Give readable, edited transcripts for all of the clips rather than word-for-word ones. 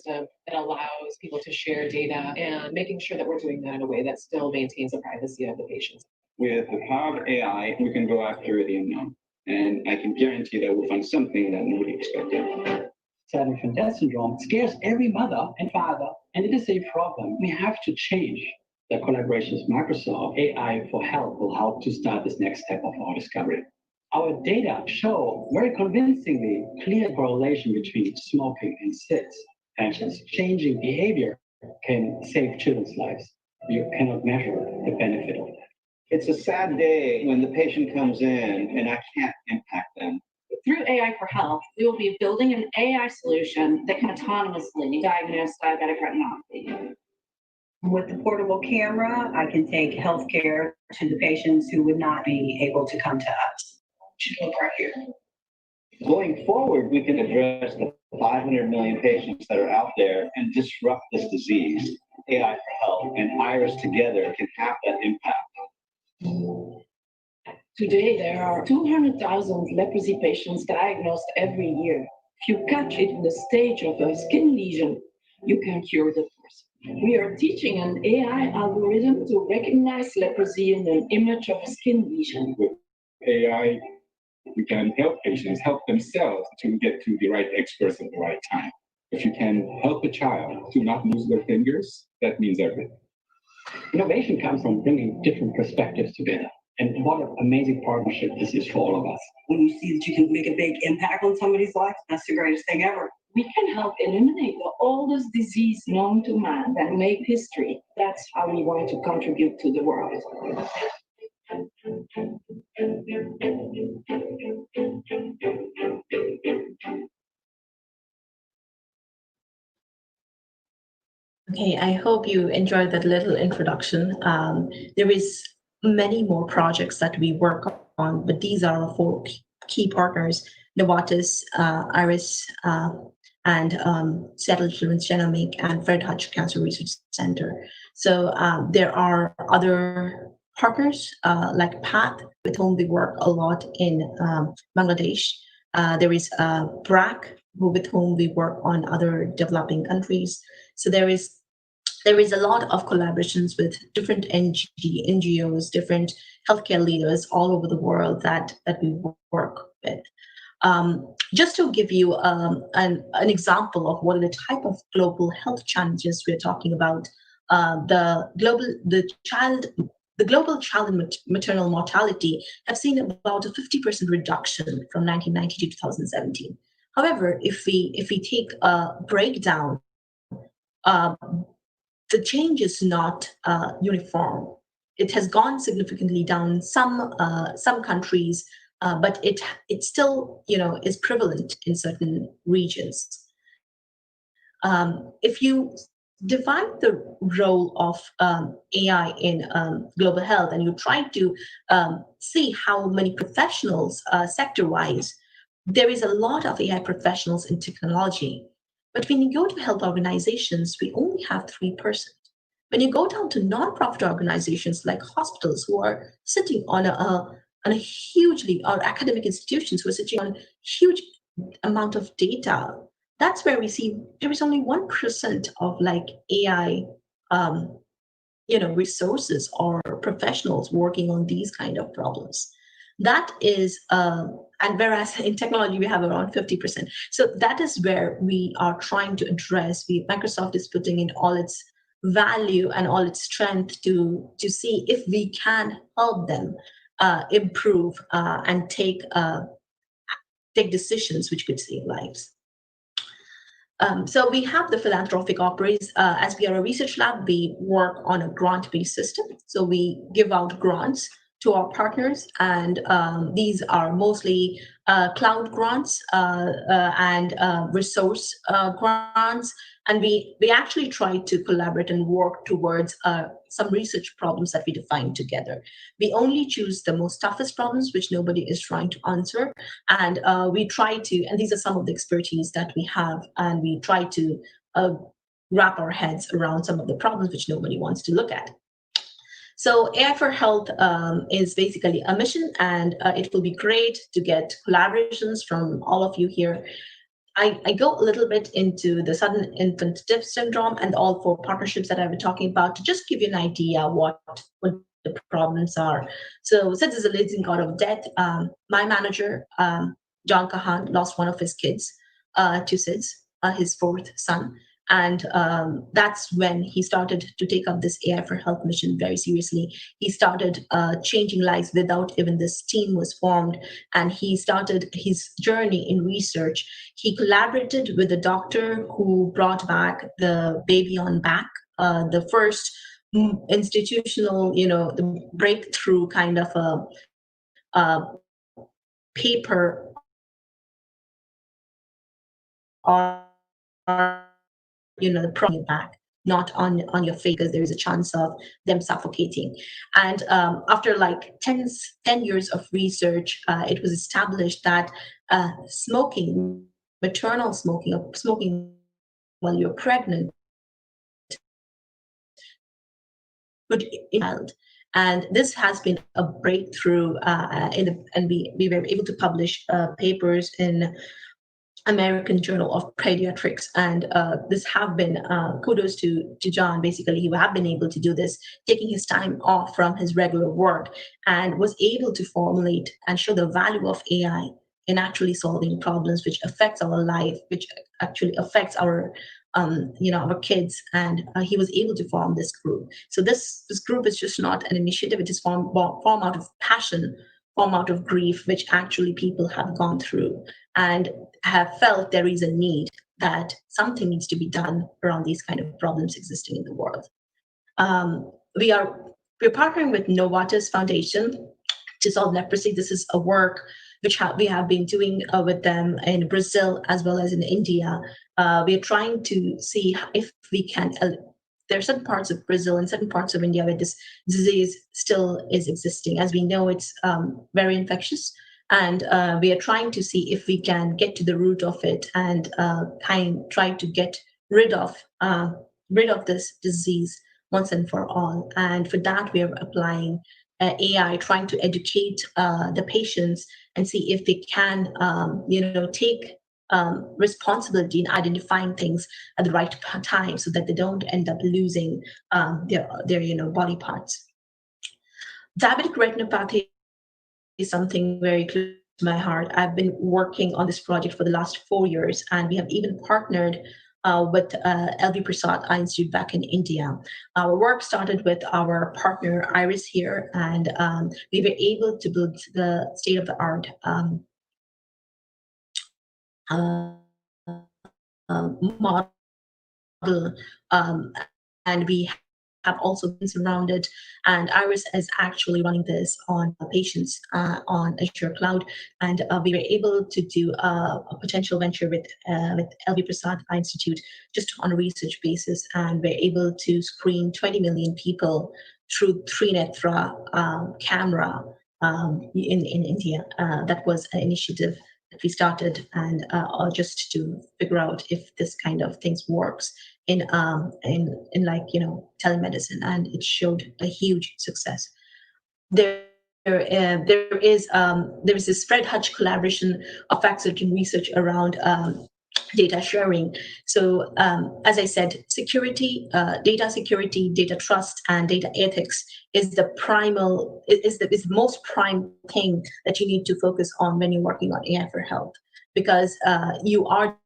system that allows people to share data and making sure that we're doing that in a way that still maintains the privacy of the patients. With the power of AI, we can go after the unknown. And I can guarantee that we'll find something that nobody expected. Silent death syndrome scares every mother and father, and it is a problem we have to change. The collaboration with Microsoft AI for Health will help to start this next step of our discovery. Our data show very convincingly clear correlation between smoking and SIDS. And changing behavior can save children's lives. You cannot measure the benefit of that. It's a sad day when the patient comes in and I can't impact them. Through AI for Health, we will be building an AI solution that can autonomously diagnose diabetic retinopathy. With the portable camera, I can take healthcare to the patients who would not be able to come to us. Look right here. Going forward, we can address the 500 million patients that are out there and disrupt this disease. AI for Health and Iris together can have that impact. Today, there are 200,000 leprosy patients diagnosed every year. If you catch it in the stage of a skin lesion, you can cure the person. We are teaching an AI algorithm to recognize leprosy in an image of a skin lesion. With AI, we can help patients help themselves to get to the right experts at the right time. If you can help a child to not lose their fingers, that means everything. Innovation comes from bringing different perspectives together. And what an amazing partnership this is for all of us. When you see that you can make a big impact on somebody's life, that's the greatest thing ever. We can help eliminate the oldest disease known to man and make history. That's how we want to contribute to the world. Okay, I hope you enjoyed that little introduction. There is many more projects that we work on, but these are our four key partners: Novartis, Iris, and Seattle Children's Genomic, and Fred Hutch Cancer Research Center. So there are other partners like PATH, with whom we work a lot in Bangladesh. There is BRAC, with whom we work on other developing countries. So there is a lot of collaborations with different NGOs, different healthcare leaders all over the world that we work with. Just to give you an example of what are the type of global health challenges we're talking about, the global child and maternal mortality have seen about a 50% reduction from 1990 to 2017. However, if we take a breakdown, the change is not uniform. It has gone significantly down in some countries, but it still is prevalent in certain regions. If you divide the role of AI in global health, and you try to see how many professionals sector-wise, there is a lot of AI professionals in technology. But when you go to health organizations, we only have 3%. When you go down to nonprofit organizations like hospitals who are sitting on a hugely, or academic institutions who are sitting on a huge amount of data, that's where we see there is only 1% of like AI, resources or professionals working on these kind of problems. That is, and whereas in technology we have around 50%. So that is where we are trying to address. Microsoft is putting in all its value and all its strength to see if we can help them improve and take decisions which could save lives. So we have the philanthropic operations. As we are a research lab, we work on a grant-based system. So we give out grants to our partners, and these are mostly cloud grants and resource grants. And we actually try to collaborate and work towards some research problems that we define together. We only choose the most toughest problems, which nobody is trying to answer. And we try to, and these are some of the expertise that we have, and we try to wrap our heads around some of the problems which nobody wants to look at. So AI for Health is basically a mission, and it will be great to get collaborations from all of you here. I go a little bit into the sudden infant death syndrome and all four partnerships that I've been talking about to just give you an idea what the problems are. So since it's a leading cause of death, my manager, John Kahan, lost one of his kids to SIDS, his fourth son. And that's when he started to take up this AI for Health mission very seriously. He started changing lives without even this team was formed. And he started his journey in research. He collaborated with a doctor who brought back the baby on back, the first institutional, the breakthrough kind of a paper or the problem back, not on your face, because there is a chance of them suffocating. And after like 10 years of research, it was established that smoking, maternal smoking, or smoking while you're pregnant, could child. And this has been a breakthrough and we were able to publish papers in American Journal of Pediatrics, and this have been kudos to John. Basically, he have been able to do this, taking his time off from his regular work, and was able to formulate and show the value of AI in actually solving problems which affects our life, which actually affects our our kids. And he was able to form this group. So this group is just not an initiative; it is formed out of passion, form out of grief, which actually people have gone through and have felt there is a need that something needs to be done around these kind of problems existing in the world. Um, we are we're partnering with Novartis Foundation to solve leprosy. This is a work which we have been doing with them in Brazil as well as in India. We are trying to see if we can. There are certain parts of Brazil and certain parts of India where this disease still is existing. As we know, it's very infectious, and we are trying to see if we can get to the root of it and try to get rid of this disease once and for all. And for that, we are applying AI, trying to educate the patients and see if they can, take responsibility in identifying things at the right time, so that they don't end up losing their body parts. Diabetic retinopathy is something very close to my heart. I've been working on this project for the last 4 years, and we have even partnered with LV Prasad Eye Institute back in India. Our work started with our partner Iris here, and we were able to build the state-of-the-art model, and we have also been surrounded, and Iris is actually running this on patients on Azure Cloud, and we were able to do a potential venture with LV Prasad Eye Institute just on a research basis, and we're able to screen 20 million people through Trinetra camera in India. That was an initiative that we started, and just to figure out if this kind of things works in like telemedicine, and it showed a huge success. There is this Fred Hutch collaboration of fact-checking research around data sharing. So as I said, security, data trust, and data ethics is the most prime thing that you need to focus on when you're working on AI for health, because you are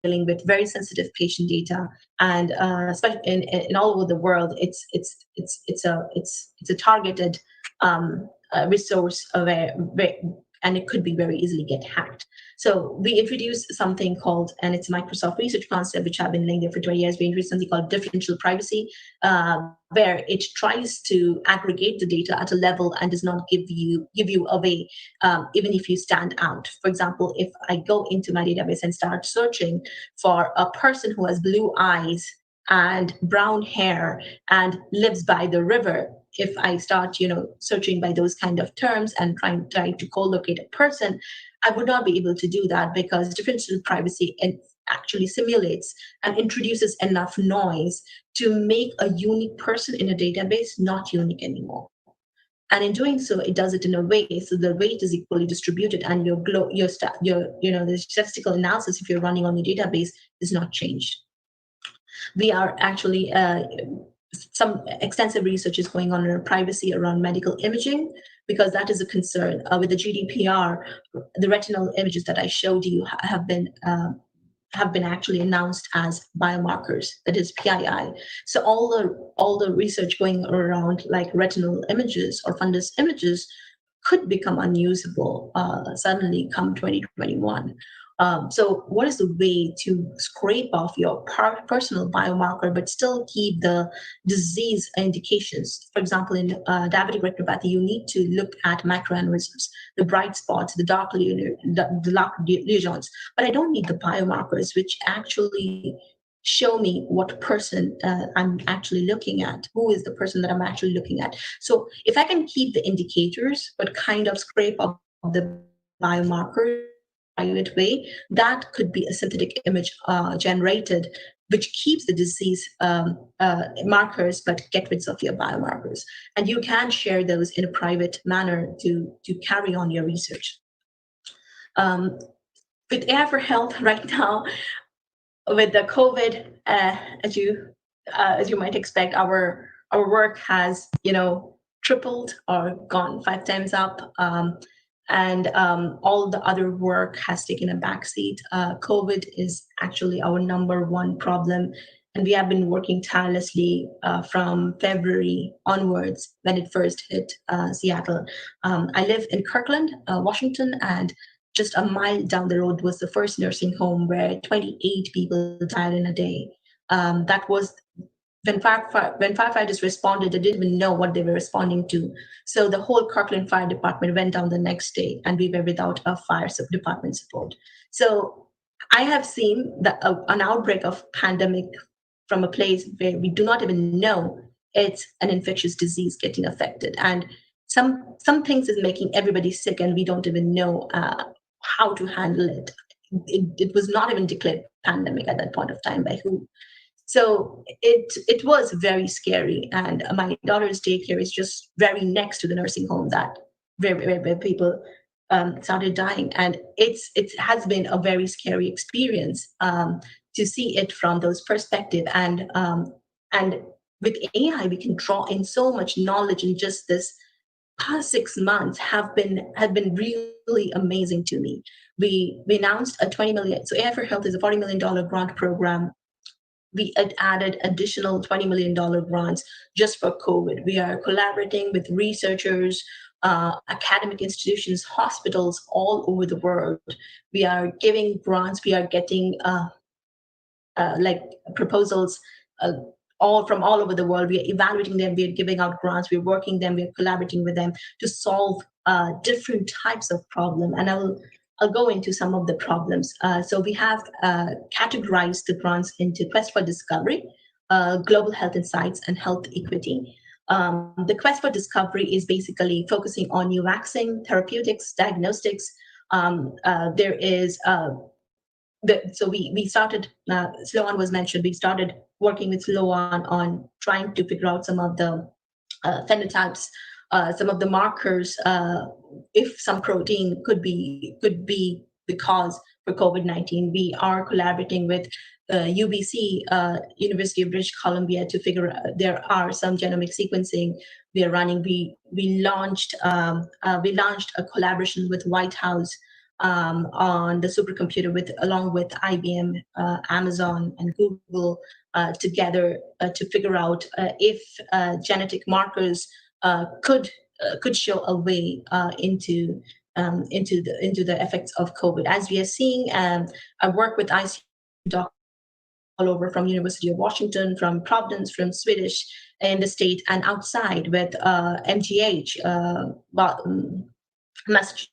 dealing with very sensitive patient data, and especially in all over the world, it's a targeted resource and it could be very easily get hacked. So we introduced something called, and it's a Microsoft research concept, which I've been laying there for 20 years. We introduced something called differential privacy, where it tries to aggregate the data at a level and does not give you away, even if you stand out. For example, if I go into my database and start searching for a person who has blue eyes and brown hair and lives by the river, if I start, searching by those kind of terms and trying to co-locate a person, I would not be able to do that, because differential privacy actually simulates and introduces enough noise to make a unique person in a database not unique anymore. And in doing so, it does it in a way so the weight is equally distributed, and the statistical analysis, if you're running on your database, is not changed. We are actually some extensive research is going on in privacy around medical imaging, because that is a concern. With the GDPR, the retinal images that I showed you have been actually announced as biomarkers, that is PII. So all the research going around like retinal images or fundus images could become unusable suddenly come 2021. So what is the way to scrape off your personal biomarker but still keep the disease indications? For example, in diabetic retinopathy, you need to look at microaneurysms, the bright spots, the dark lesions, but I don't need the biomarkers, which actually show me what person I'm actually looking at, who is the person that I'm actually looking at. So if I can keep the indicators, but kind of scrape up the biomarkers private way, that could be a synthetic image generated, which keeps the disease markers, but get rid of your biomarkers. And you can share those in a private manner to carry on your research. With AI for Health right now, with the COVID, as you might expect, our work has tripled or gone 5 times up, and all the other work has taken a backseat. COVID is actually our number one problem, and we have been working tirelessly from February onwards when it first hit Seattle. I live in Kirkland, Washington, and just a mile down the road was the first nursing home where 28 people died in a day. That was when firefighters responded, they didn't even know what they were responding to. So the whole Kirkland Fire Department went down the next day, and we were without a department support. So I have seen an outbreak of pandemic from a place where we do not even know it's an infectious disease getting affected, and some things is making everybody sick, and we don't even know how to handle it. It was not even declared pandemic at that point of time by who. So it was very scary. And my daughter's daycare is just very next to the nursing home that where people started dying, and it has been a very scary experience to see it from those perspective. And with AI, we can draw in so much knowledge in just this past 6 months have been really amazing to me. We announced a 20 million. So AI for Health is a $40 million grant program. We had added additional $20 million grants just for COVID. We are collaborating with researchers, academic institutions, hospitals all over the world. We are giving grants. We are getting like proposals all over the world. We are evaluating them. We are giving out grants. We are working them. We are collaborating with them to solve different types of problem. And I'll go into some of the problems. So we have categorized the grants into Quest for Discovery, Global Health Insights, and Health Equity. The Quest for Discovery is basically focusing on new vaccine, therapeutics, diagnostics. There is so we started, Sloan was mentioned, we started working with Sloan on trying to figure out some of the phenotypes, some of the markers, if some protein could be the cause for COVID-19. We are collaborating with UBC, University of British Columbia, to figure out there are some genomic sequencing we are running. We launched a collaboration with White House on the supercomputer along with IBM, Amazon, and Google together to figure out if genetic markers could show a way into the effects of COVID. As we are seeing, I work with ICU doctors all over, from University of Washington, from Providence, from Swedish in the state, and outside with MGH, Massachusetts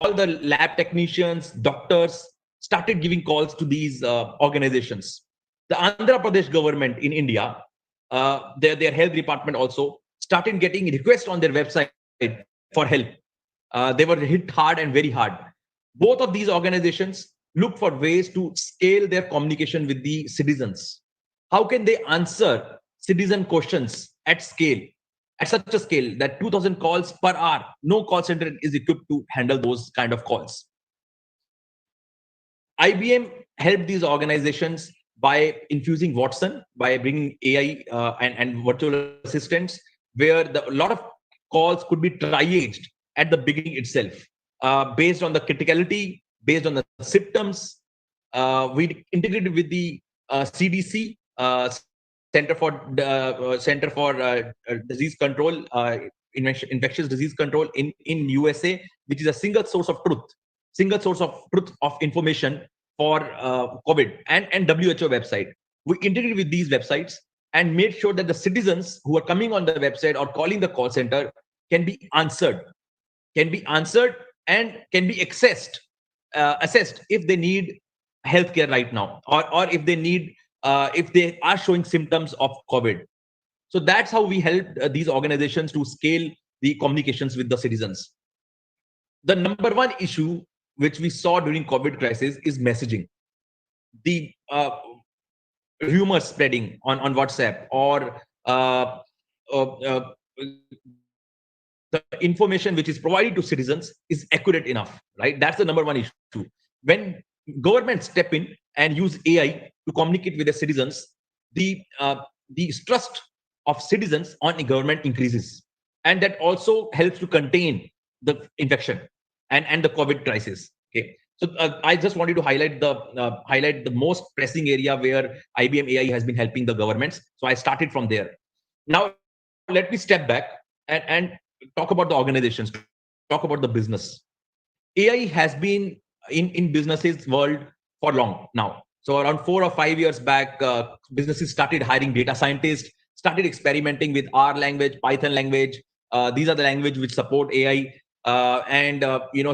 all the lab technicians, doctors started giving calls to these organizations. The Andhra Pradesh government in India, their health department also started getting requests on their website for help. They were hit hard and very hard. Both of these organizations look for ways to scale their communication with the citizens. How can they answer citizen questions at scale, at such a scale that 2000 calls per hour? No call center is equipped to handle those kind of calls. IBM helped these organizations by infusing Watson, by bringing AI and virtual assistants, where a lot of calls could be triaged at the beginning itself, based on the criticality, based on the symptoms. We integrated with the CDC, Center for Disease Control, Infectious Disease Control in USA, which is a single source of truth of information for COVID, and WHO website. We integrated with these websites and made sure that the citizens who are coming on the website or calling the call center can be answered and can be assessed if they need healthcare right now, or if they need if they are showing symptoms of COVID. So that's how we helped these organizations to scale the communications with the citizens. The number one issue which we saw during COVID crisis is messaging. The rumors spreading on WhatsApp, or the information which is provided to citizens is accurate enough, right? That's the number one issue. When governments step in and use AI to communicate with the citizens, the trust of citizens on the government increases, and that also helps to contain the infection and the COVID crisis. Okay, so I just wanted to highlight the most pressing area where IBM AI has been helping the governments. So I started from there. Now let me step back and talk about the organizations, talk about the business. AI has been in businesses world for long now. So around 4 or 5 years back, businesses started hiring data scientists, started experimenting with R language, Python language. These are the language which support AI, and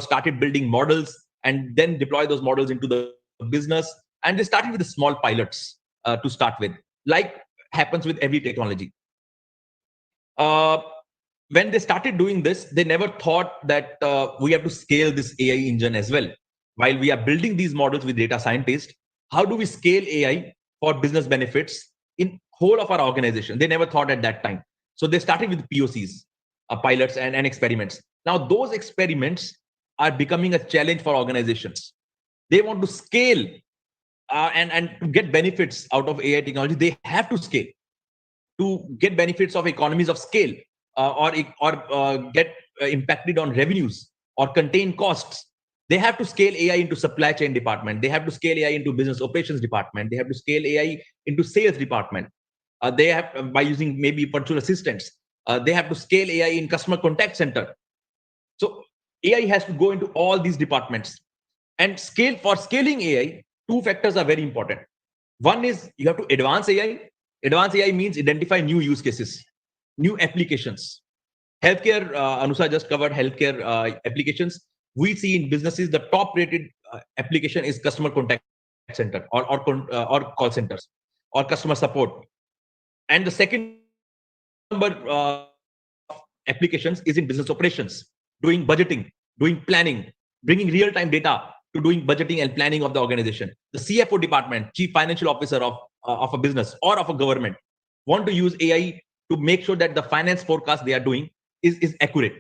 started building models and then deploy those models into the business. And they started with the small pilots to start with, like happens with every technology. When they started doing this, they never thought that we have to scale this AI engine as well. While we are building these models with data scientists, how do we scale AI for business benefits in whole of our organization? They never thought at that time. So they started with POCs, pilots and experiments. Now those experiments are becoming a challenge for organizations. They want to scale and to get benefits out of AI technology. They have to scale to get benefits of economies of scale, or get impacted on revenues or contain costs. They have to scale AI into supply chain department. They have to scale AI into business operations department. They have to scale AI into sales department. They have, by using maybe virtual assistants. They have to scale AI in customer contact center. So AI has to go into all these departments. And for scaling AI, two factors are very important. One is you have to advance AI. Advanced AI means identify new use cases, new applications. Healthcare, Anusa just covered healthcare applications. We see in businesses the top rated application is customer contact center, or call centers, or customer support. And the second number applications is in business operations, doing budgeting, doing planning, bringing real-time data to doing budgeting and planning of the organization. The CFO department, chief financial officer of a business or of a government, want to use AI to make sure that the finance forecast they are doing is accurate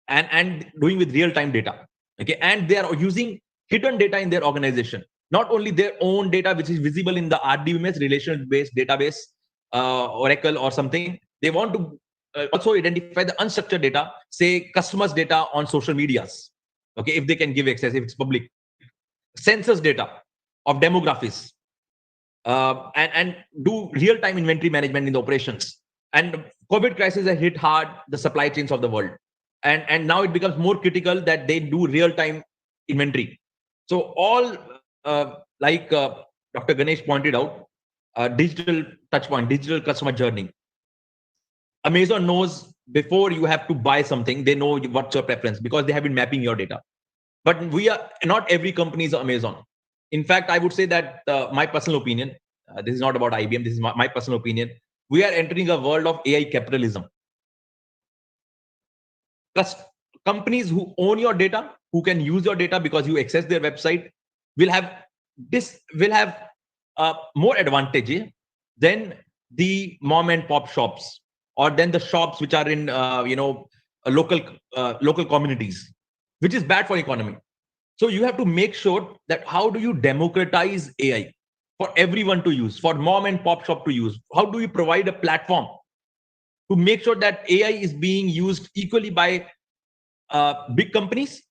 and doing with real-time data. Okay, and they are using hidden data in their organization, not only their own data which is visible in the RDBMS, relational-based database, Oracle or something. They want to also identify the unstructured data, say customers' data on social medias. Okay, if they can give access, if it's public, census data of demographics, and do real-time inventory management in the operations. And COVID crisis has hit hard the supply chains of the world. And now it becomes more critical that they do real-time inventory. So all, like Dr. Ganesh pointed out, digital touchpoint, digital customer journey. Amazon knows before you have to buy something, they know what's your preference because they have been mapping your data. But not every company is Amazon. In fact, I would say that my personal opinion, this is not about IBM, this is my personal opinion, we are entering a world of AI capitalism. Plus, companies who own your data, who can use your data because you access their website, will have more advantage than the mom and pop shops, or then the shops which are in local communities, which is bad for economy. So you have to make sure that how do you democratize AI for everyone to use, for mom and pop shop to use? How do you provide a platform to make sure that AI is being used equally by big companies,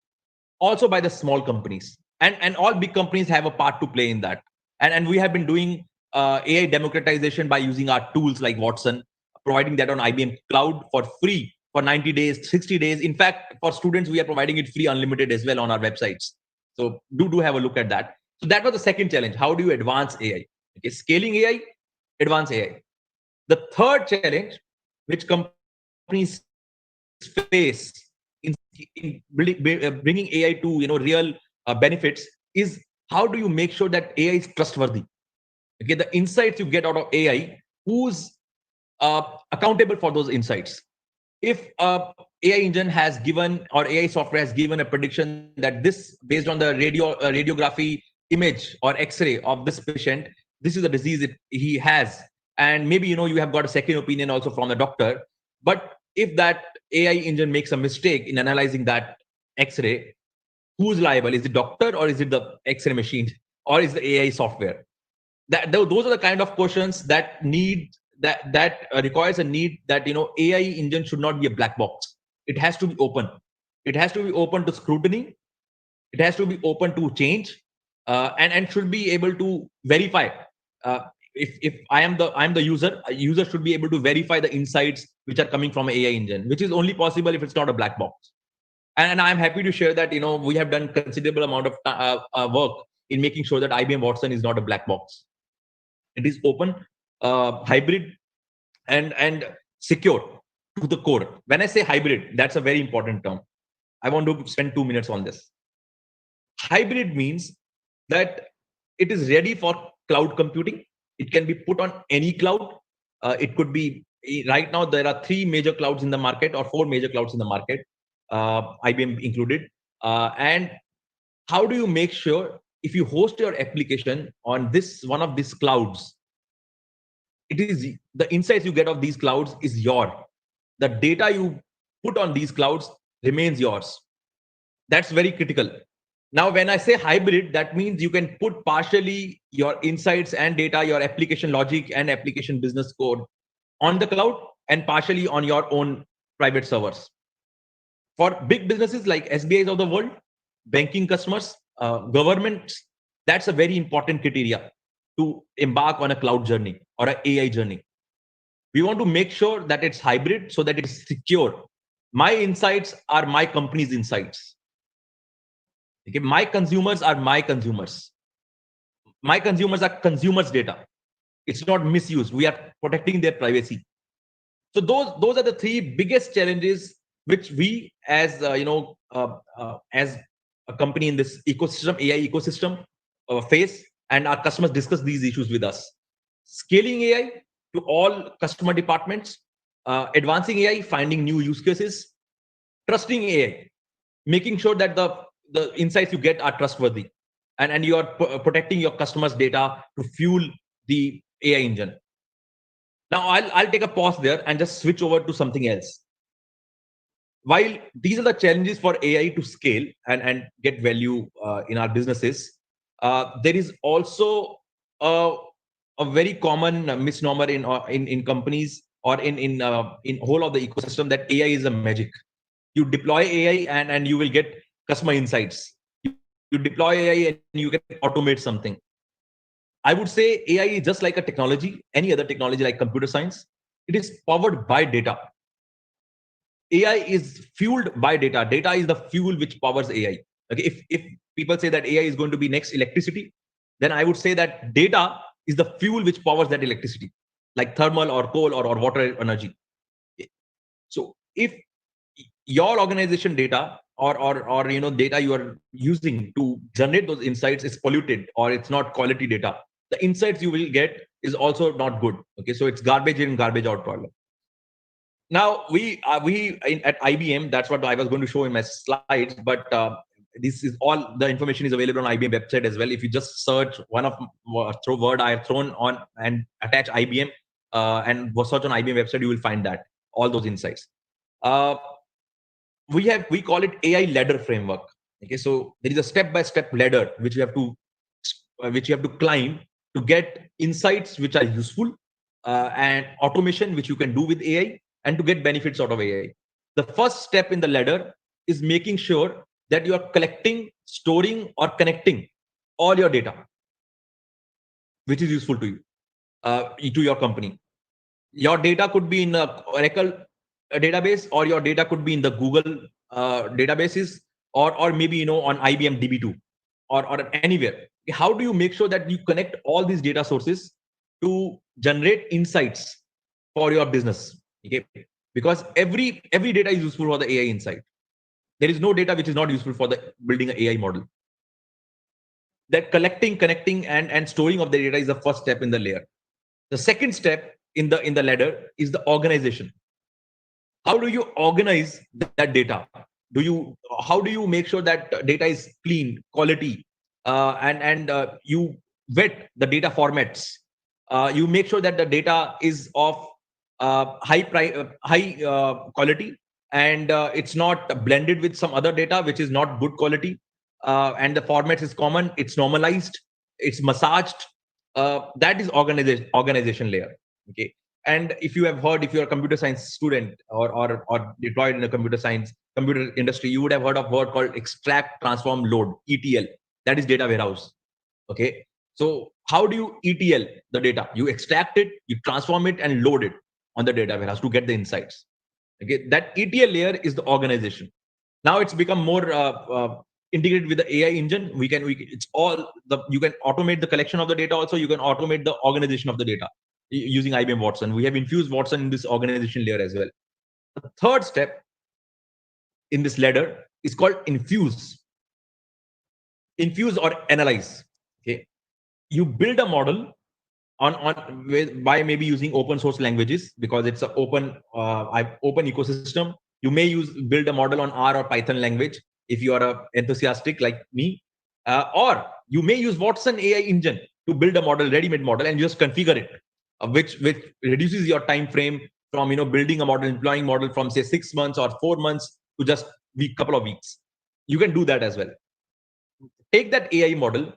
also by the small companies, and all big companies have a part to play in that. And we have been doing AI democratization by using our tools like Watson, providing that on IBM Cloud for free for 90 days, 60 days. In fact, for students, we are providing it free, unlimited as well on our websites. So do have a look at that. So that was the second challenge. How do you advance AI? Okay, scaling AI, advance AI. The third challenge, which companies face in bringing AI to real benefits, is how do you make sure that AI is trustworthy? Okay, the insights you get out of AI, who's accountable for those insights? If AI engine has given, or AI software has given a prediction that this, based on the radiography image or X-ray of this patient, this is the disease he has, and maybe you have got a second opinion also from the doctor. But if that AI engine makes a mistake in analyzing that X-ray, who's liable? Is the doctor, or is it the X-ray machine, or is the AI software? Those are the kind of questions that requires a need that AI engine should not be a black box. It has to be open. It has to be open to scrutiny. It has to be open to change, and should be able to verify. If I'm the user, a user should be able to verify the insights which are coming from AI engine, which is only possible if it's not a black box. And I'm happy to share that we have done considerable amount of work in making sure that IBM Watson is not a black box. It is open, hybrid, and secure to the core. When I say hybrid, that's a very important term. I want to spend 2 minutes on this. Hybrid means that it is ready for cloud computing. It can be put on any cloud. It could be, right now there are 3 major clouds in the market, or 4 major clouds in the market, IBM included. And how do you make sure, if you host your application on one of these clouds, it is the insights you get of these clouds is the data you put on these clouds remains yours. That's very critical. Now, when I say hybrid, that means you can put partially your insights and data, your application logic and application business code on the cloud, and partially on your own private servers. For big businesses like SBIs of the world, banking customers, governments, that's a very important criteria to embark on a cloud journey or an AI journey. We want to make sure that it's hybrid so that it's secure. My insights are my company's insights. Okay, my consumers are my consumers. My consumers are consumers' data. It's not misused. We are protecting their privacy. So those are the 3 biggest challenges which we, as as a company in this ecosystem, AI ecosystem, face, and our customers discuss these issues with us. Scaling AI to all customer departments, advancing AI, finding new use cases, trusting AI, making sure that the insights you get are trustworthy, and you are protecting your customers' data to fuel the AI engine. Now, I'll take a pause there and just switch over to something else. While these are the challenges for AI to scale and get value in our businesses, there is also a very common misnomer in companies, or in whole of the ecosystem, that AI is a magic. You deploy AI and you will get customer insights. You deploy AI and you can automate something. I would say AI is just like a technology, any other technology like computer science. It is powered by data. AI is fueled by data. Data is the fuel which powers AI. Okay, if people say that AI is going to be next electricity, then I would say that data is the fuel which powers that electricity, like thermal or coal or water energy. So if your organization data or data you are using to generate those insights is polluted or it's not quality data, the insights you will get is also not good. Okay, so it's garbage in, garbage out problem. Now at IBM, that's what I was going to show in my slides, but this is all the information is available on IBM website as well. If you just search one of throw word I have thrown on and attach IBM and search on IBM website, you will find that all those insights. We call it AI ladder framework. Okay, so there is a step-by-step ladder which you have to climb to get insights which are useful and automation which you can do with AI and to get benefits out of AI. The first step in the ladder is making sure that you are collecting, storing, or connecting all your data which is useful to you, to your company. Your data could be in a Oracle database, or your data could be in the Google databases, or maybe on IBM DB2 or anywhere. How do you make sure that you connect all these data sources to generate insights for your business? Okay, because every data is useful for the AI insight. There is no data which is not useful for the building an AI model. That collecting, connecting, and storing of the data is the first step in the layer. The second step in the ladder is the organization. How do you organize that data? How do you make sure that data is clean, quality, and you vet the data formats? You make sure that the data is of high quality, and it's not blended with some other data which is not good quality, and the format is common, it's normalized, it's massaged. That is organization layer. Okay, and if you have heard, if you're a computer science student or deployed in the computer industry, you would have heard of a word called extract, transform, load, ETL. That is data warehouse. Okay, so how do you ETL the data? You extract it, you transform it, and load it on the data warehouse to get the insights. Okay, that ETL layer is the organization. Now it's become more integrated with the AI engine. It's all you can automate the collection of the data. Also, you can automate the organization of the data using IBM Watson. We have infused Watson in this organization layer as well. The third step in this ladder is called infuse. Infuse or analyze. Okay, you build a model by maybe using open source languages because it's an open ecosystem. You may build a model on R or Python language if you are a enthusiastic like me, or you may use Watson AI engine to build a model, ready-made model, and just configure it, which reduces your time frame from building a model, deploying model from say 6 months or 4 months to just couple of weeks. You can do that as well. Take that AI model,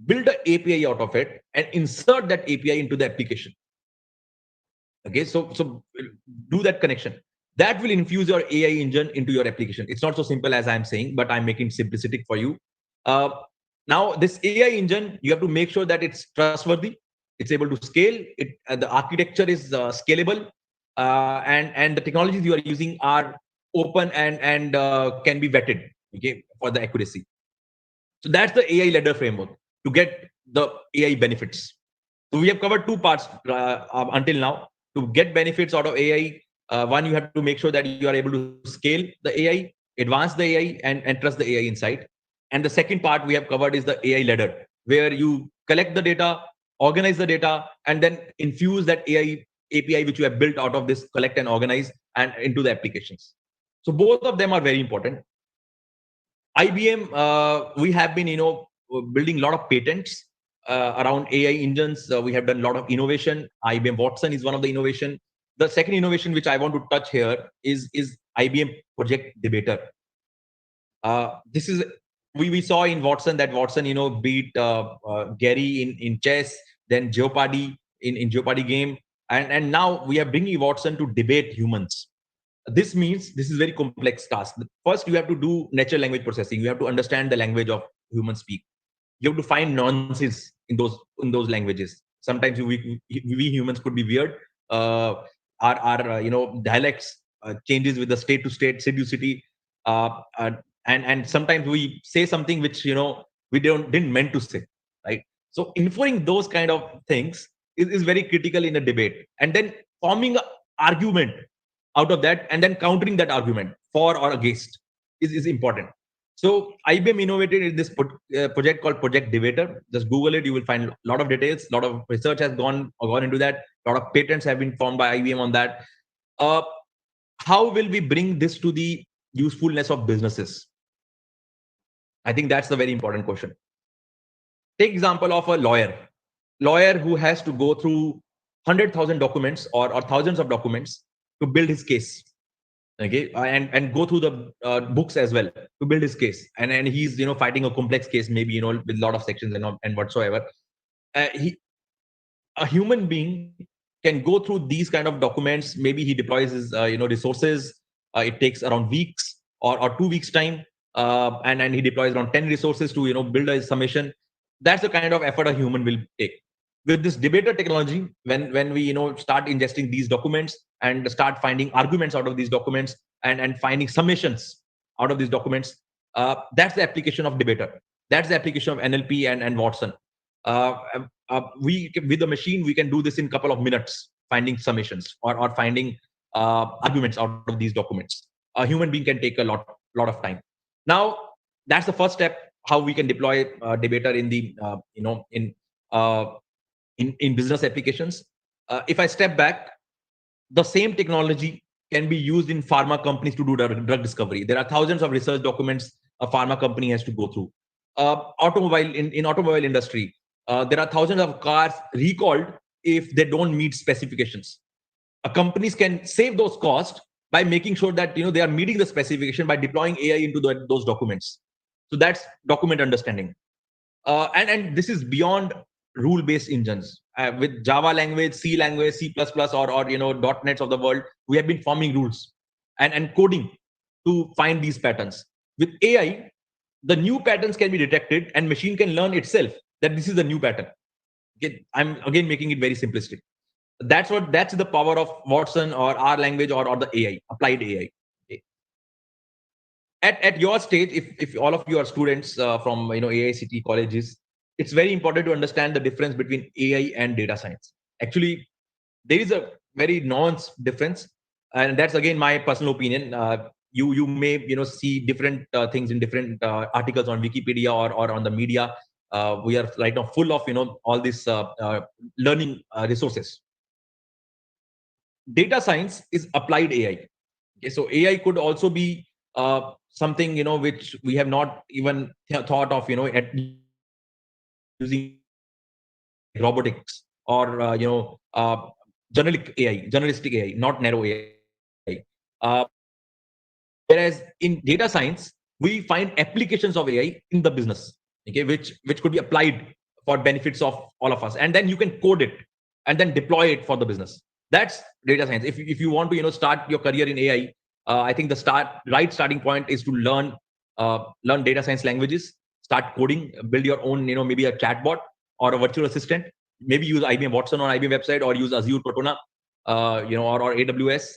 build an API out of it, and insert that API into the application. Okay, so do that connection. That will infuse your AI engine into your application. It's not so simple as I'm saying, but I'm making simplistic for you. Now, this AI engine, you have to make sure that it's trustworthy, it's able to scale, the architecture is scalable, and the technologies you are using are open and can be vetted, okay, for the accuracy. So that's the AI ladder framework to get the AI benefits. So we have covered two parts until now. To get benefits out of AI, one, you have to make sure that you are able to scale the AI, advance the AI, and trust the AI insight. And the second part we have covered is the AI ladder, where you collect the data, organize the data, and then infuse that AI API which you have built out of this collect and organize and into the applications. So both of them are very important. IBM, we have been, building a lot of patents around AI engines. We have done a lot of innovation. IBM Watson is one of the innovation. The second innovation which I want to touch here is IBM Project Debater. This is we saw in Watson that Watson, beat Gary in chess, then Jeopardy in Jeopardy game, and now we are bringing Watson to debate humans. This means this is very complex task. First, you have to do natural language processing. You have to understand the language of human speak. You have to find nuances in those languages. Sometimes we humans could be weird. Our dialects changes with the state to state, city to city, and sometimes we say something which we didn't meant to say, right? So inferring those kind of things is very critical in a debate, and then forming an argument out of that and then countering that argument. for or against is important. So IBM innovated in this project called Project Debater. Just Google it, you will find a lot of details. A lot of research has gone into that. A lot of patents have been formed by IBM on that. How will we bring this to the usefulness of businesses? I think that's the very important question. Take example of a lawyer who has to go through 100,000 documents or thousands of documents to build his case. Okay, and go through the books as well to build his case, and he's fighting a complex case, maybe with a lot of sections and whatsoever. A human being can go through these kind of documents. Maybe he deploys his resources. It takes around weeks or 2 weeks time, and he deploys around 10 resources to build a summation. That's the kind of effort a human will take. With this debater technology, when we start ingesting these documents and start finding arguments out of these documents and finding summations out of these documents, that's the application of debater. That's the application of NLP and Watson. With the machine, we can do this in a couple of minutes, finding summations or finding arguments out of these documents. A human being can take a lot of time. Now, that's the first step, how we can deploy debater in the in business applications. If I step back, the same technology can be used in pharma companies to do drug discovery. There are thousands of research documents a pharma company has to go through. In automobile industry, there are thousands of cars recalled if they don't meet specifications. Companies can save those costs by making sure that they are meeting the specification by deploying AI into those documents. So that's document understanding. And this is beyond rule-based engines. With Java language, C language, C++, or .NETs of the world, we have been forming rules and coding to find these patterns. With AI, the new patterns can be detected and machine can learn itself that this is a new pattern. Okay, I'm again making it very simplistic. That's the power of Watson or R language or the AI, applied AI. Okay. At your stage, if all of you are students from AICT colleges, it's very important to understand the difference between AI and data science. Actually, there is a very nuanced difference, and that's again my personal opinion. You may see different things in different articles on Wikipedia or on the media. We are right now full of all these learning resources. Data science is applied AI. Okay, so AI could also be something which we have not even thought of at using robotics or journalistic AI, not narrow AI. Whereas in data science, we find applications of AI in the business, okay, which could be applied for benefits of all of us, and then you can code it and then deploy it for the business. That's data science. If you want to start your career in AI, I think the right starting point is to learn data science languages, start coding, build your own maybe a chatbot or a virtual assistant. Maybe use IBM Watson on IBM website or use Azure Cortana, or AWS.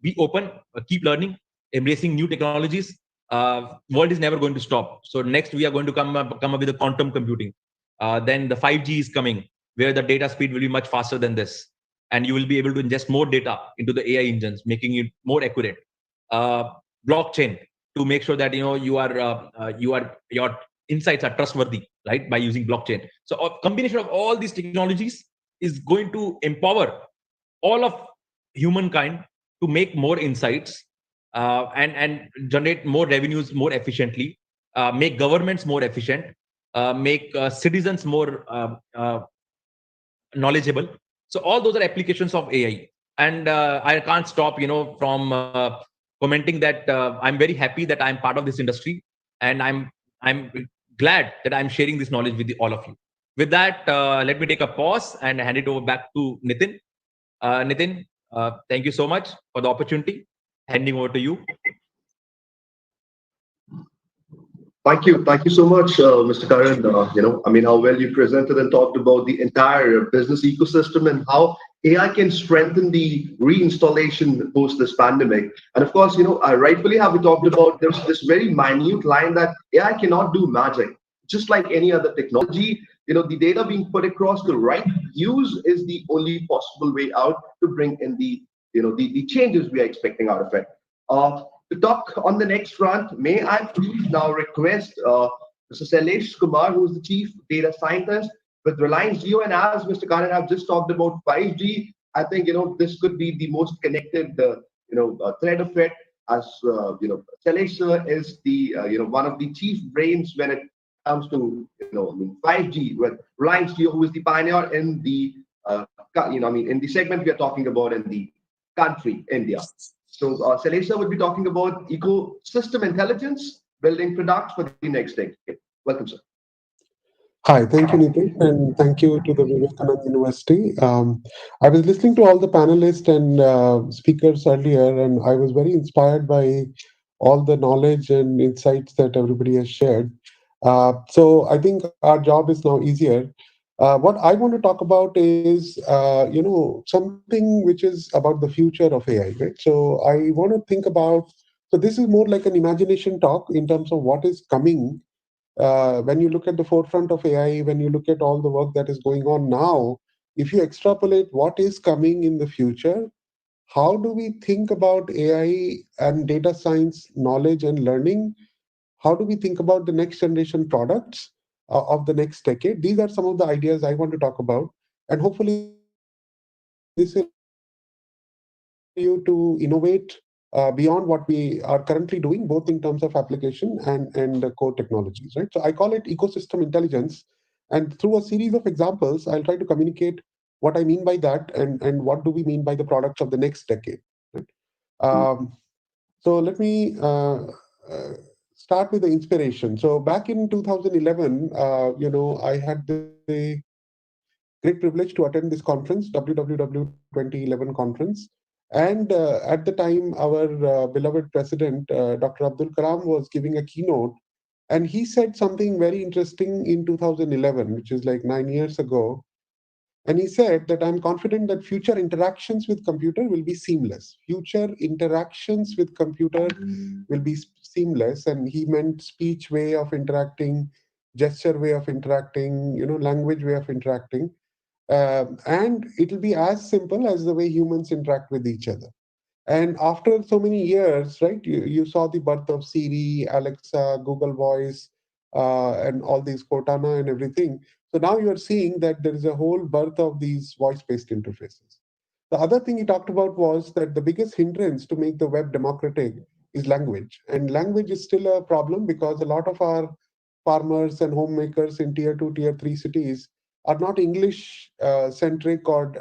Be open, keep learning, embracing new technologies. World is never going to stop. So next we are going to come up with the quantum computing. Then the 5G is coming, where the data speed will be much faster than this, and you will be able to ingest more data into the AI engines, making it more accurate. Blockchain, to make sure that your insights are trustworthy, right? By using blockchain. So a combination of all these technologies is going to empower all of humankind to make more insights and generate more revenues more efficiently, make governments more efficient, make citizens more knowledgeable. So all those are applications of AI. And I can't stop from commenting that I'm very happy that I'm part of this industry, and I'm glad that I'm sharing this knowledge with all of you. With that, let me take a pause and hand it over back to Nitin. Nitin, thank you so much for the opportunity. Handing over to you. Thank you so much, Mr. Karan. How well you presented and talked about the entire business ecosystem and how AI can strengthen the reinstallation post this pandemic. And of course, I rightfully have talked about there's this very minute line that AI cannot do magic. Just like any other technology, the data being put across the right use is the only possible way out to bring in the changes we are expecting out of it. to talk on the next front, may I please now request Mr. Sailesh Kumar, who is the Chief Data Scientist with Reliance Jio, and as Mr. Karan have just talked about 5G, I think this could be the most connected thread of it. As Sailesh sir is the one of the chief brains when it comes to 5G with Reliance Jio, who is the pioneer in the in the segment we are talking about in the country India. So Sailesh would be talking about ecosystem intelligence, building products for the next decade. Welcome, sir. Hi, thank you, Nitin, and thank you to the Vivekananda University. I was listening to all the panelists and speakers earlier, and I was very inspired by all the knowledge and insights that everybody has shared. So I think our job is now easier. What I want to talk about is, something which is about the future of AI, right? So I want to think about. So this is more like an imagination talk in terms of what is coming when you look at the forefront of AI, when you look at all the work that is going on now, if you extrapolate what is coming in the future, how do we think about AI and data science knowledge and learning? How do we think about the next generation products of the next decade? These are some of the ideas I want to talk about. And hopefully, this will inspire you to innovate beyond what we are currently doing, both in terms of application and the core technologies, right? So I call it ecosystem intelligence. And through a series of examples, I'll try to communicate what I mean by that and what do we mean by the products of the next decade. Right? So let me start with the inspiration. So back in 2011, I had the great privilege to attend this conference, WWW 2011 conference. And at the time, our beloved president, Dr. Abdul Kalam, was giving a keynote. And he said something very interesting in 2011, which is like 9 years ago. And he said that I'm confident that future interactions with computer will be seamless. Future interactions with computer will be seamless. And he meant speech way of interacting, gesture way of interacting, language way of interacting. And it'll be as simple as the way humans interact with each other. And after so many years, right, you saw the birth of Siri, Alexa, Google Voice, and all these Cortana and everything. So now you are seeing that there is a whole birth of these voice-based interfaces. The other thing he talked about was that the biggest hindrance to make the web democratic is language. And language is still a problem because a lot of our farmers and homemakers in tier 2, tier 3 cities are not English centric or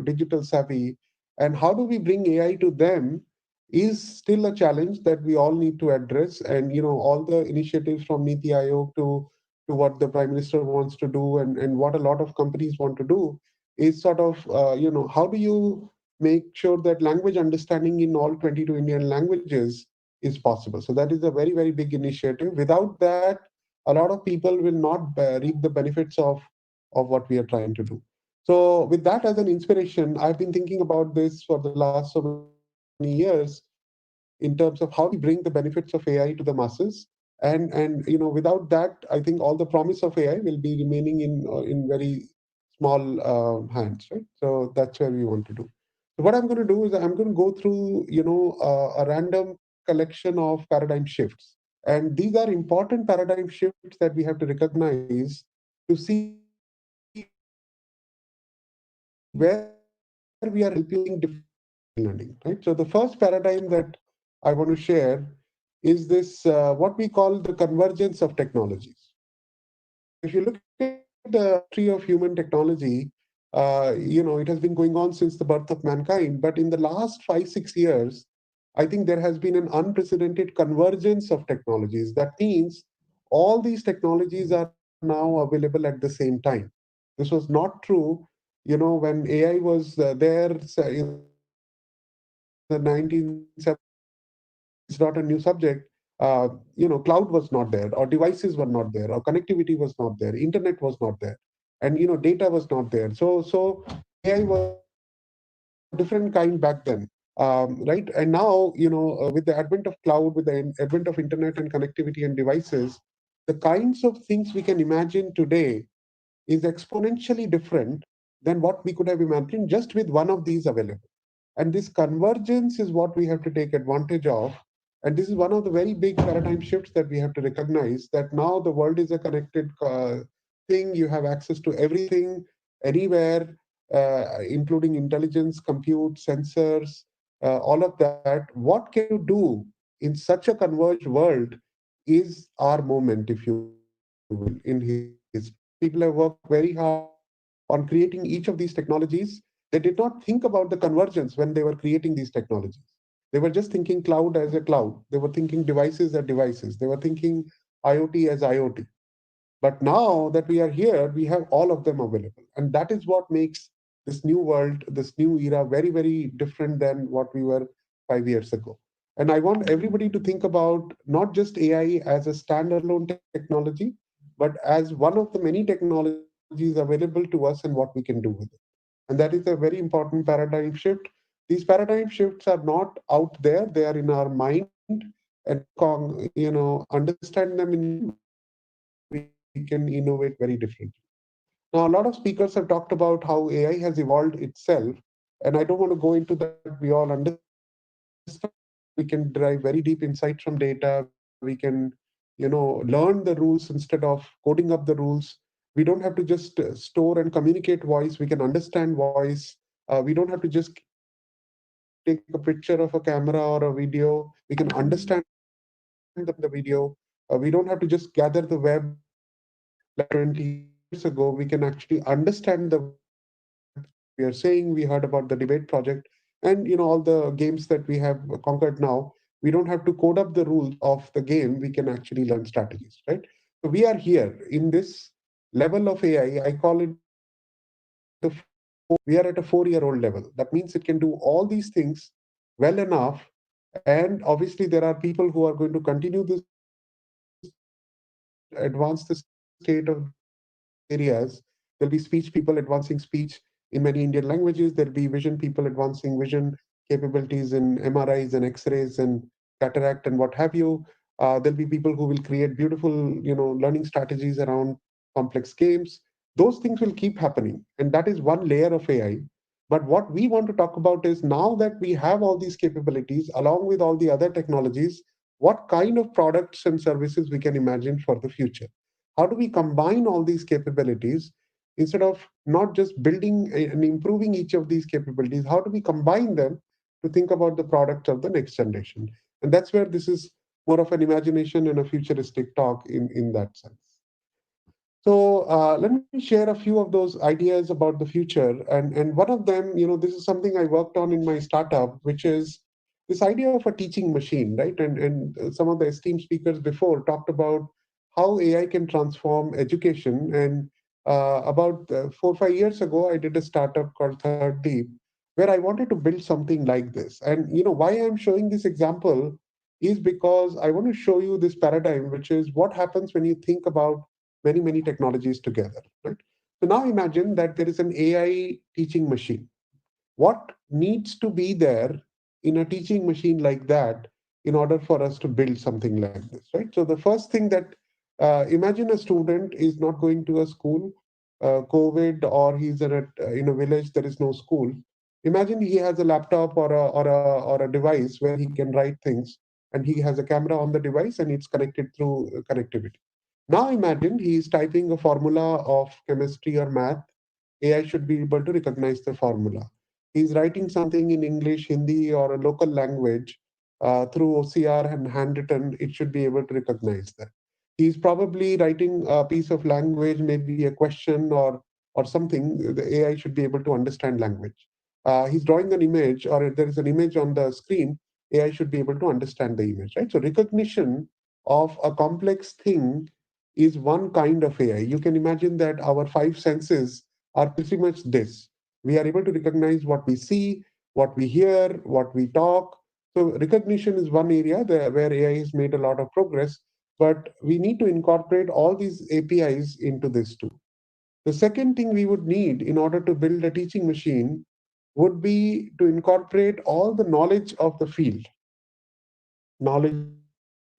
digital savvy, and how do we bring AI to them is still a challenge that we all need to address. And all the initiatives from Niti Aayog to what the Prime Minister wants to do and what a lot of companies want to do is sort of how do you make sure that language understanding in all 22 Indian languages is possible. So that is a very, very big initiative. Without that, a lot of people will not reap the benefits of what we are trying to do. So with that as an inspiration, I've been thinking about this for the last so many years in terms of how do we bring the benefits of AI to the masses. And without that, I think all the promise of AI will be remaining in very small hands, right? So that's where we want to do. So what I'm going to do is I'm going to go through a random collection of paradigm shifts, and these are important paradigm shifts that we have to recognize to see where we are heading and how we can helping different learning, right? So the first paradigm that I want to share is this what we call the convergence of technologies. So if you look at the history of human technology, it has been going on since the birth of mankind. But in the last 5, 6 years, I think there has been an unprecedented convergence of technologies. That means all these technologies are now available at the same time. This was not true, when AI was there in the 1970s. It's not a new subject. Cloud was not there, or devices were not there, or connectivity was not there, internet was not there, and data was not there. So AI was of a different kind back then, right? And now, with the advent of cloud, with the advent of internet and connectivity and devices, the kinds of things we can imagine today is exponentially different than what we could have imagined just with one of these available. And this convergence is what we have to take advantage of And this is one of the very big paradigm shifts that we have to recognize, that now the world is a connected thing. You have access to everything, anywhere, including intelligence, compute, sensors, all of that. What can you do in such a converged world is our moment, if you will, in history. People have worked very hard on creating each of these technologies. They did not think about the convergence when they were creating these technologies. They were just thinking cloud as a cloud. They were thinking devices as devices. They were thinking IoT as IoT. But now that we are here, we have all of them available. And that is what makes this new world, this new era, very, very different than what we were 5 years ago. And I want everybody to think about not just AI as a standalone technology, but as one of the many technologies available to us and what we can do with it. And that is a very important paradigm shift. These paradigm shifts are not out there, they are in our mind. And understand them in we can innovate very differently. Now, a lot of speakers have talked about how AI has evolved itself, and I don't want to go into that. We all understand we can derive very deep insights from data. We can, learn the rules instead of coding up the rules. We don't have to just store and communicate voice. We can understand voice. We don't have to just take a picture of a camera or a video. We can understand the video. We don't have to just gather the web like 20 years ago. We can actually understand the web. We are saying we heard about the debate project, and all the games that we have conquered now. We don't have to code up the rules of the game. We can actually learn strategies, right? So we are here in this level of AI. I call it the 4-year-old level. We are at a 4-year-old level. That means it can do all these things well enough. And obviously, there are people who are going to continue this advance the state of the art in these areas. There'll be speech people advancing speech in many Indian languages. There'll be vision people advancing vision capabilities in MRIs and X-rays and cataract and what have you. There'll be people who will create beautiful, learning strategies around complex games. Those things will keep happening, and that is one layer of AI. But what we want to talk about is now that we have all these capabilities along with all the other technologies, what kind of products and services we can imagine for the future? How do we combine all these capabilities instead of not just building and improving each of these capabilities? How do we combine them to think about the product of the next generation? And that's where this is more of an imagination and a futuristic talk in that sense. So let me share a few of those ideas about the future. And one of them, this is something I worked on in my startup, which is this idea of a teaching machine, right? And some of the esteemed speakers before talked about how AI can transform education. And about 4 or 5 years ago, I did a startup called Third Deep, where I wanted to build something like this. And why I'm showing this example is because I want to show you this paradigm, which is what happens when you think about many technologies together, right? So now imagine that there is an AI teaching machine. What needs to be there in a teaching machine like that in order for us to build something like this, right? So the first thing that imagine a student is not going to a school, COVID, or he's in a village, there is no school. Imagine he has a laptop or a device where he can write things, and he has a camera on the device and it's connected through connectivity. Now imagine he is typing a formula of chemistry or math. AI should be able to recognize the formula. He's writing something in English, Hindi, or a local language through OCR and handwritten. It should be able to recognize that. He's probably writing a piece of language, maybe a question or something. The AI should be able to understand language. He's drawing an image, or there is an image on the screen. AI should be able to understand the image, right? So recognition of a complex thing is one kind of AI. You can imagine that our five senses are pretty much this. We are able to recognize what we see, what we hear, what we talk. So recognition is one area where AI has made a lot of progress, but we need to incorporate all these APIs into this too. The second thing we would need in order to build a teaching machine would be to incorporate all the knowledge of the field, knowledge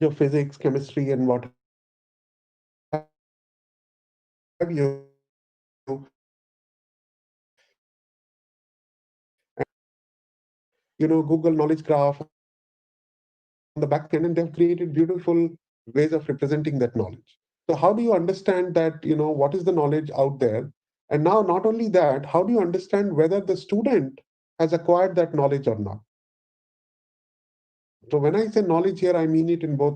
of physics, chemistry, and what have you. And Google Knowledge Graph, and the back end, and they've created beautiful ways of representing that knowledge. So how do you understand that, what is the knowledge out there? And now, not only that, how do you understand whether the student has acquired that knowledge or not? So when I say knowledge here, I mean it in both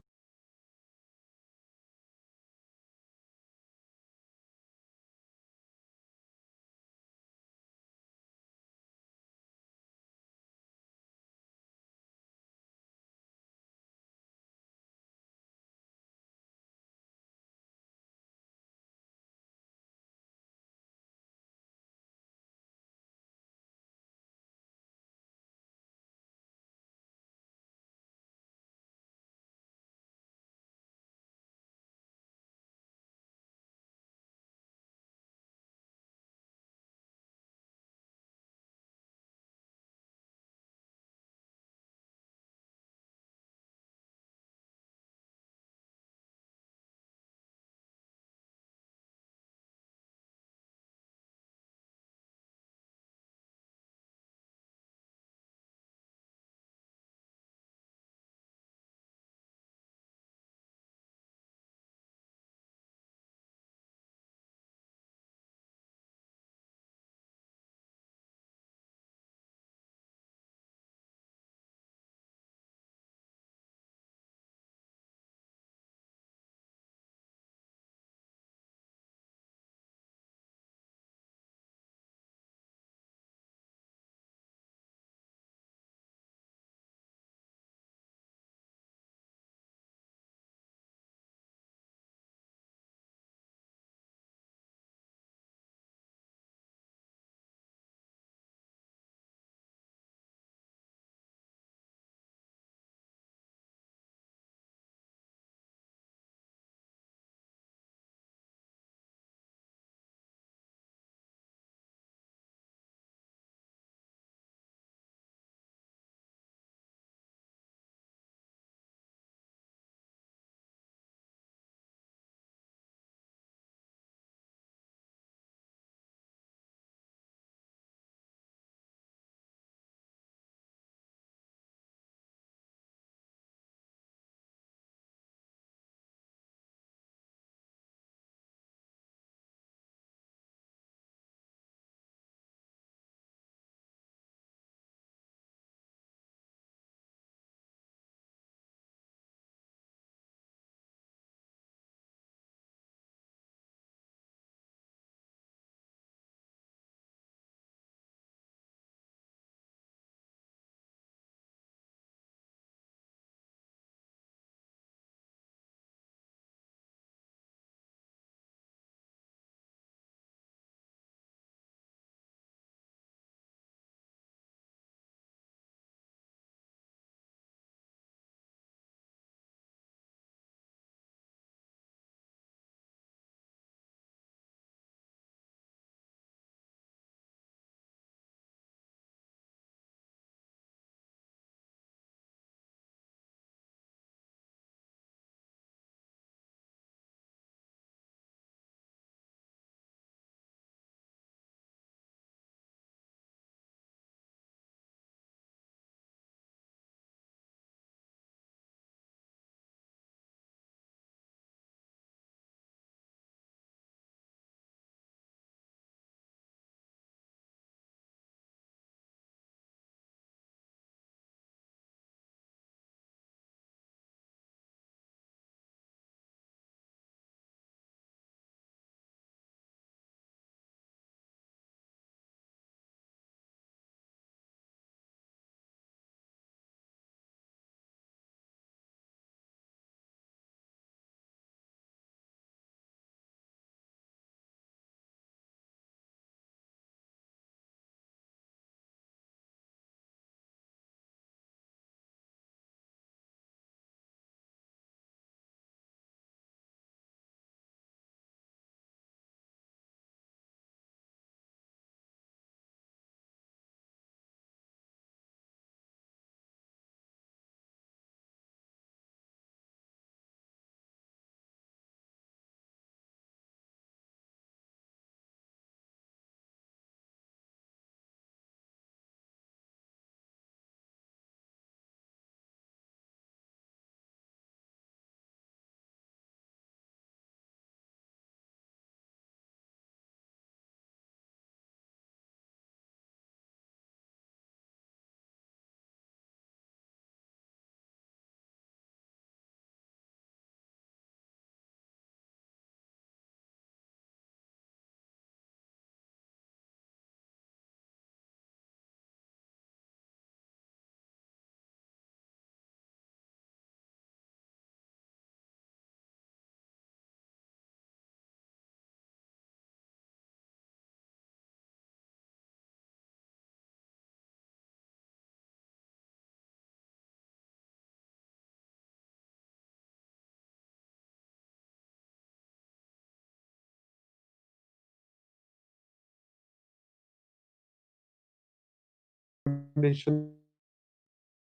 recommendation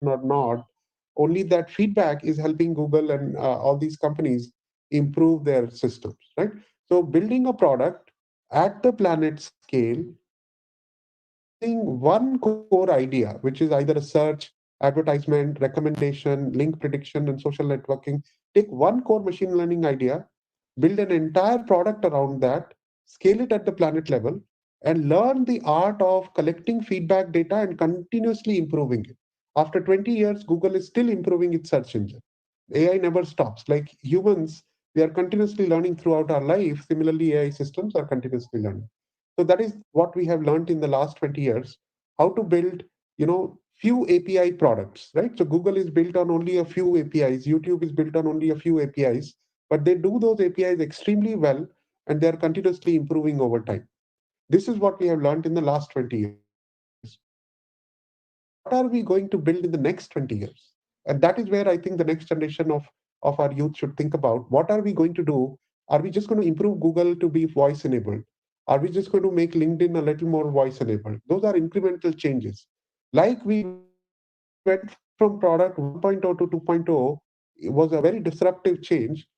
or not, only that feedback is helping Google and all these companies improve their systems, right? So building a product at the planet scale using one core idea, which is either a search, advertisement, recommendation, link prediction, and social networking. Take one core machine learning idea, build an entire product around that, scale it at the planet level, and learn the art of collecting feedback data and continuously improving it. After 20 years, Google is still improving its search engine. AI never stops. Like humans, we are continuously learning throughout our life. Similarly, AI systems are continuously learning. So that is what we have learned in the last 20 years, how to build, few API products, right? So Google is built on only a few APIs, YouTube is built on only a few APIs, but they do those APIs extremely well and they're continuously improving over time. This is what we have learned in the last 20 years. Now, what are we going to build in the next 20 years? And that is where I think the next generation of our youth should think about what are we going to do? Are we just going to improve Google to be voice enabled? Are we just going to make LinkedIn a little more voice enabled? Those are incremental changes. Like we went from product 1.0 to 2.0, it was a very disruptive change.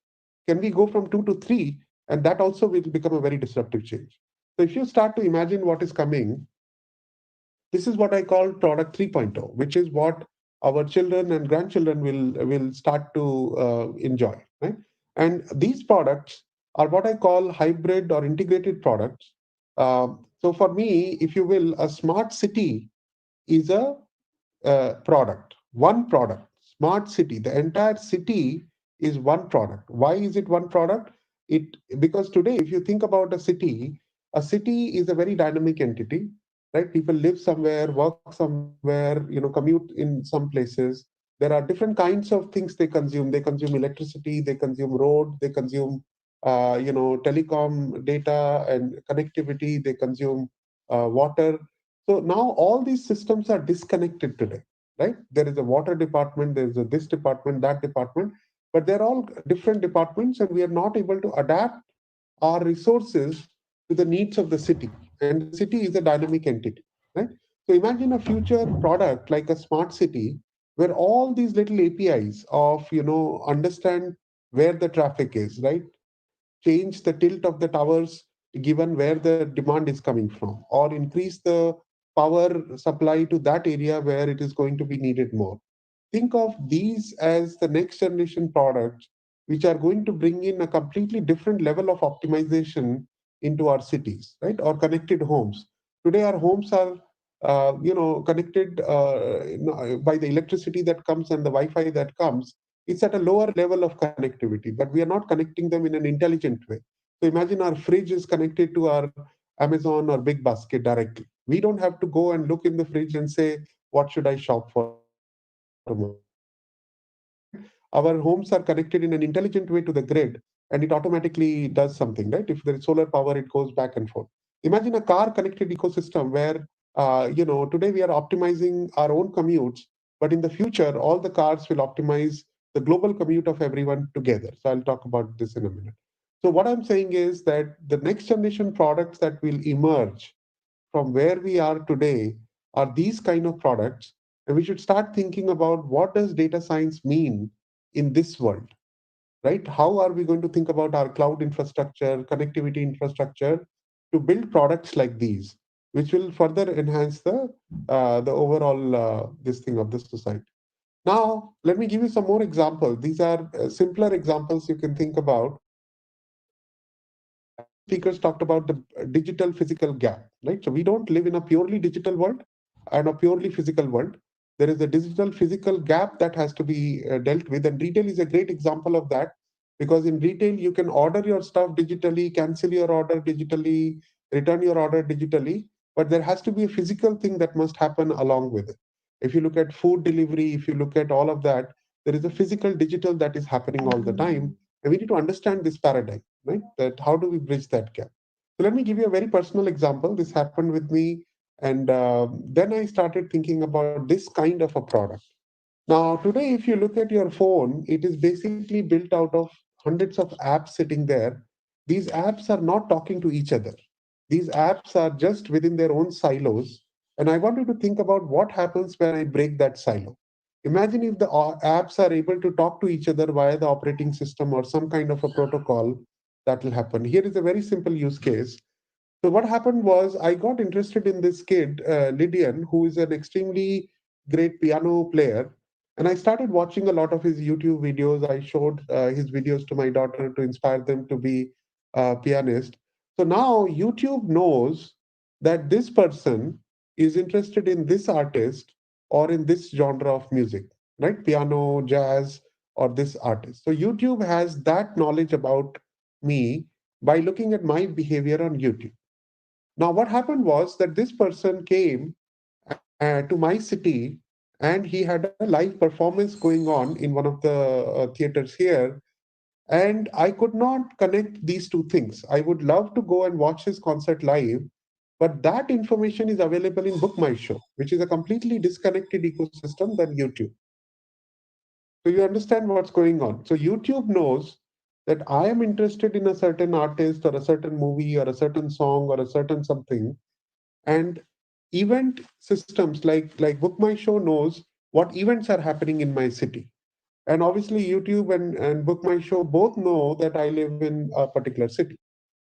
Can we go from 2 to 3? And that also will become a very disruptive change. So if you start to imagine what is coming, this is what I call product 3.0, which is what our children and grandchildren will start to enjoy, right? And these products are what I call hybrid or integrated products. So for me, if you will, a smart city is a product, one product, smart city. The entire city is one product. Why is it one product? It Because today, if you think about a city is a very dynamic entity, right? People live somewhere, work somewhere, commute in some places. There are different kinds of things they consume. They consume electricity, they consume road, they consume telecom data and connectivity, they consume water. So now all these systems are disconnected today, right? There is a water department, there is a this department, that department, but they're all different departments, and we are not able to adapt our resources to the needs of the city. And the city is a dynamic entity, right? So imagine a future product like a smart city where all these little APIs of, understand where the traffic is, right? Change the tilt of the towers given where the demand is coming from, or increase the power supply to that area where it is going to be needed more. Think of these as the next generation products, which are going to bring in a completely different level of optimization into our cities, right? Or connected homes. Today, our homes are, connected by the electricity that comes and the Wi-Fi that comes. It's at a lower level of connectivity, but we are not connecting them in an intelligent way. So imagine our fridge is connected to our Amazon or Big Basket directly. We don't have to go and look in the fridge and say, what should I shop for tomorrow? Right? Our homes are connected in an intelligent way to the grid, and it automatically does something, right? If there is solar power, it goes back and forth. Imagine a car connected ecosystem where, today we are optimizing our own commutes, but in the future, all the cars will optimize the global commute of everyone together. So I'll talk about this in a minute. So what I'm saying is that the next generation products that will emerge from where we are today are these kind of products, and we should start thinking about what does data science mean in this world, right? How are we going to think about our cloud infrastructure, connectivity infrastructure to build products like these, which will further enhance the overall this thing of the society. Now, let me give you some more examples. These are simpler examples you can think about. Speakers talked about the digital physical gap, right? So we don't live in a purely digital world and a purely physical world. There is a digital physical gap that has to be dealt with, and retail is a great example of that, because in retail you can order your stuff digitally, cancel your order digitally, return your order digitally, but there has to be a physical thing that must happen along with it. If you look at food delivery, if you look at all of that, there is a physical digital that is happening all the time, and we need to understand this paradigm, right? That how do we bridge that gap? So let me give you a very personal example. This happened with me, and then I started thinking about this kind of a product. Now, today, if you look at your phone, it is basically built out of hundreds of apps sitting there. These apps are not talking to each other. These apps are just within their own silos, And I want you to think about what happens when I break that silo. Imagine if the apps are able to talk to each other via the operating system or some kind of a protocol that will happen. Here is a very simple use case. So what happened was I got interested in this kid, Lydian, who is an extremely great piano player. And I started watching a lot of his YouTube videos. I showed his videos to my daughter to inspire them to be a pianist. So now YouTube knows that this person is interested in this artist or in this genre of music, right? Piano, jazz, or this artist. So YouTube has that knowledge about me by looking at my behavior on YouTube. Now, what happened was that this person came to my city and he had a live performance going on in one of the theaters here. And I could not connect these two things. I would love to go and watch his concert live, but that information is available in Book My Show, which is a completely disconnected ecosystem than YouTube. So you understand what's going on. So YouTube knows that I am interested in a certain artist or a certain movie or a certain song or a certain something, and event systems like Book My Show knows what events are happening in my city. And obviously YouTube and Book My Show both know that I live in a particular city.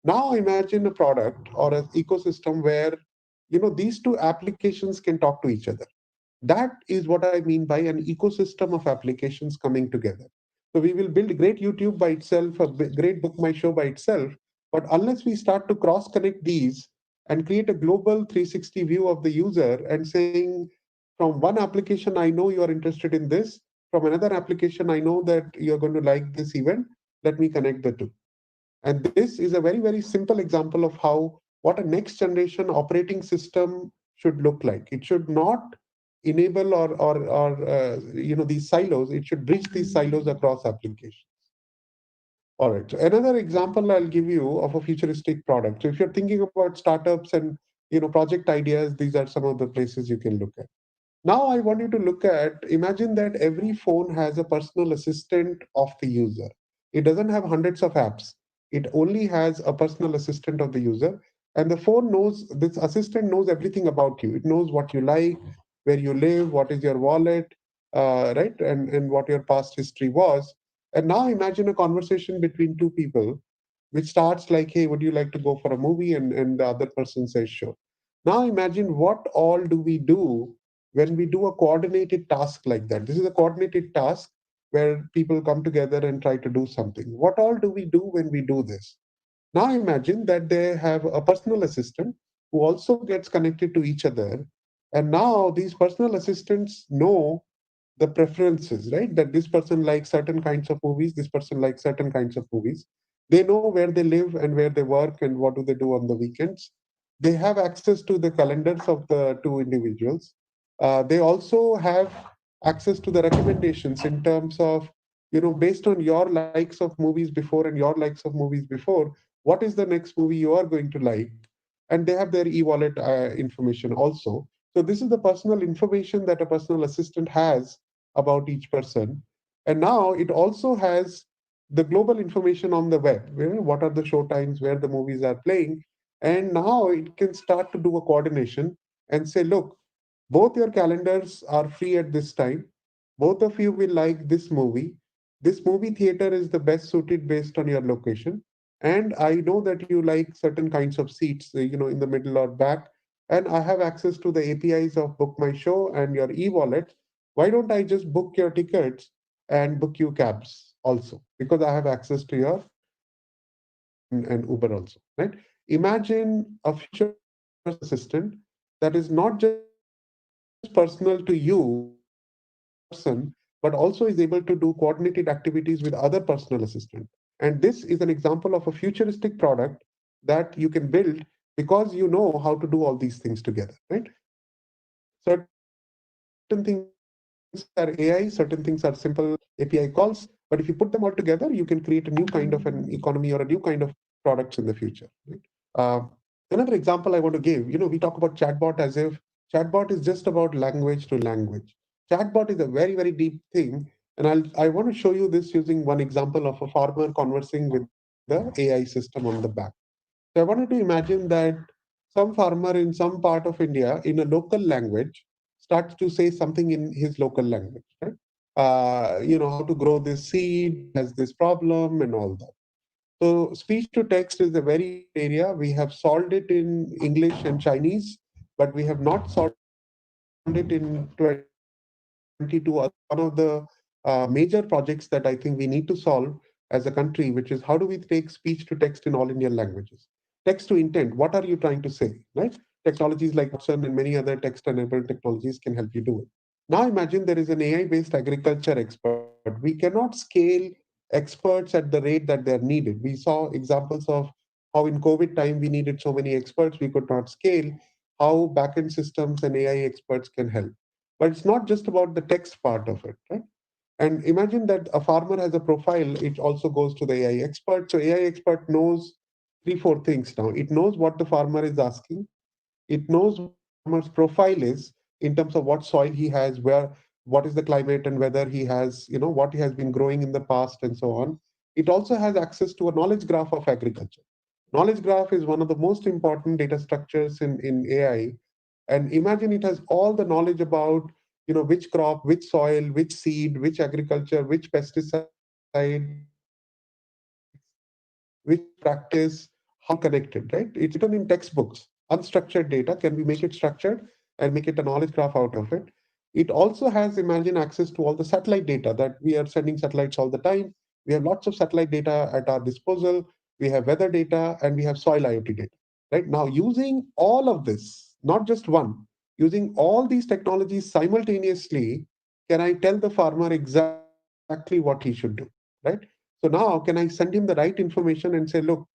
Now imagine a product or an ecosystem where these two applications can talk to each other. That is what I mean by an ecosystem of applications coming together. So we will build great YouTube by itself, a great Book My Show by itself, but unless we start to cross connect these and create a global 360 view of the user and saying, from one application, I know you are interested in this. From another application, I know that you're going to like this event. Let me connect the two. And this is a very, very simple example of how what a next generation operating system should look like. It should not enable or these silos. It should bridge these silos across applications. All right. So another example I'll give you of a futuristic product. So if you're thinking about startups and project ideas, these are some of the places you can look at. Now I want you to look at, imagine that every phone has a personal assistant of the user. It doesn't have hundreds of apps. It only has a personal assistant of the user. And the phone knows, this assistant knows everything about you. It knows what you like, where you live, what is your wallet, right? And what your past history was. And now imagine a conversation between two people, which starts like, hey, would you like to go for a movie? And the other person says, sure. Now imagine what all do we do when we do a coordinated task like that. This is a coordinated task where people come together and try to do something. What all do we do when we do this? Now imagine that they have a personal assistant who also gets connected to each other. And now these personal assistants know the preferences, right? That this person likes certain kinds of movies, this person likes certain kinds of movies. They know where they live and where they work and what do they do on the weekends. They have access to the calendars of the two individuals. They also have access to the recommendations in terms of, based on your likes of movies before and your likes of movies before, what is the next movie you are going to like? And they have their e-wallet information also. So this is the personal information that a personal assistant has about each person. And now it also has the global information on the web, what are the show times, where the movies are playing. And now it can start to do a coordination and say, look, both your calendars are free at this time. Both of you will like this movie. This movie theater is the best suited based on your location. And I know that you like certain kinds of seats, in the middle or back. And I have access to the APIs of Book My Show and your e-wallet. Why don't I just book your tickets and book you cabs also? Because I have access to your and Uber also, right? Imagine a future assistant that is not just personal to you as a person, but also is able to do coordinated activities with other personal assistant. And this is an example of a futuristic product that you can build because you know how to do all these things together, right? Certain things are AI, certain things are simple API calls, but if you put them all together, you can create a new kind of an economy or a new kind of products in the future, right? Another example I want to give, we talk about chatbot as if chatbot is just about language to language. Chatbot is a very, very deep thing. And I want to show you this using one example of a farmer conversing with the AI system on the back. So I wanted to imagine that some farmer in some part of India in a local language starts to say something in his local language, right? How to grow this seed has this problem and all that. So speech to text is a very area. We have solved it in English and Chinese, but we have not solved it in 22. One of the major projects that I think we need to solve as a country, which is how do we take speech to text in all Indian languages? Text to intent, what are you trying to say, right? Technologies like Watson and many other text-enabled technologies can help you do it. Now imagine there is an AI-based agriculture expert. We cannot scale experts at the rate that they're needed. We saw examples of how in COVID time we needed so many experts, we could not scale, how backend systems and AI experts can help. But it's not just about the text part of it, right? And imagine that a farmer has a profile, it also goes to the AI expert. So AI expert knows three, four things now. It knows what the farmer is asking. It knows what the farmer's profile is in terms of what soil he has, what is the climate and whether he has, what he has been growing in the past and so on. It also has access to a knowledge graph of agriculture. Knowledge graph is one of the most important data structures in AI. And imagine it has all the knowledge about, which crop, which soil, which seed, which agriculture, which pesticide, which practice, how connected, right? It's written in textbooks. Unstructured data, can we make it structured and make it a knowledge graph out of it? It also has, imagine, access to all the satellite data that we are sending satellites all the time. We have lots of satellite data at our disposal. We have weather data and we have soil IoT data. Right now, using all of this, not just one, using all these technologies simultaneously, can I tell the farmer exactly what he should do? Right? So now, can I send him the right information and say, look,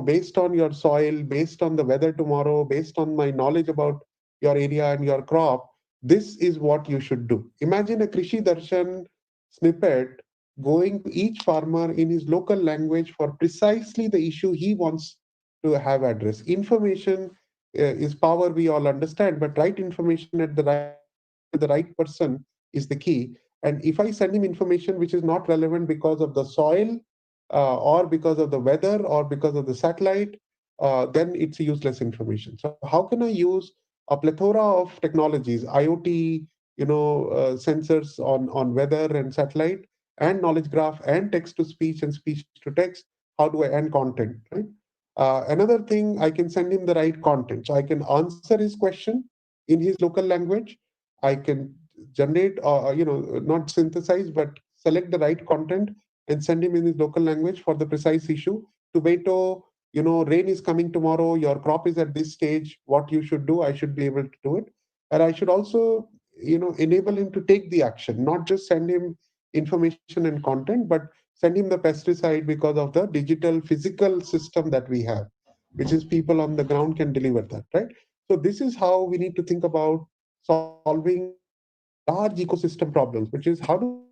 based on your soil, based on the weather tomorrow, based on my knowledge about your area and your crop, this is what you should do. Imagine a Krishi Darshan snippet going to each farmer in his local language for precisely the issue he wants to have addressed. Information is power, we all understand, but right information at the right time to the right person is the key. And if I send him information which is not relevant because of the soil, or because of the weather, or because of the satellite, then it's useless information. So how can I use a plethora of technologies, IoT, sensors on weather and satellite, and knowledge graph, and text to speech and speech to text? How do I and content, right? Another thing, I can send him the right content. So I can answer his question in his local language. I can generate, not synthesize, but select the right content and send him in his local language for the precise issue. Tomato, rain is coming tomorrow, your crop is at this stage, what you should do, I should be able to do it. And I should also, enable him to take the action, not just send him information and content, but send him the pesticide because of the digital physical system that we have, which is people on the ground can deliver that, right? So this is how we need to think about solving large ecosystem problems, which is how do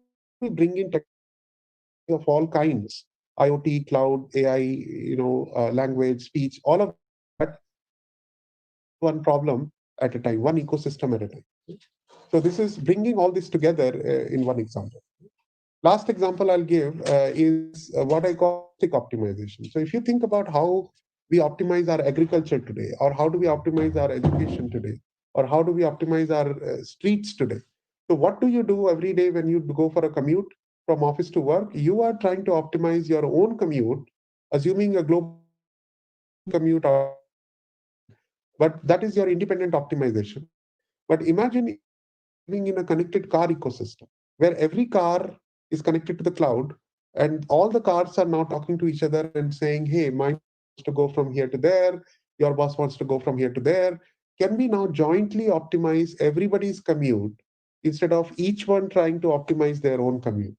we bring in technology of all kinds, IoT, cloud, AI, language, speech, all of that, solve one problem at a time, one ecosystem at a time. So this is bringing all this together in one example. Last example I'll give is what I call holistic optimization. So if you think about how we optimize our agriculture today, or how do we optimize our education today, or how do we optimize our streets today? So what do you do every day when you go for a commute from office to work? You are trying to optimize your own commute, assuming a global commute outside of India. But that is your independent optimization. But imagine if we are living in a connected car ecosystem where every car is connected to the cloud and all the cars are now talking to each other and saying, hey, my boss wants to go from here to there, your boss wants to go from here to there. Can we now jointly optimize everybody's commute instead of each one trying to optimize their own commute?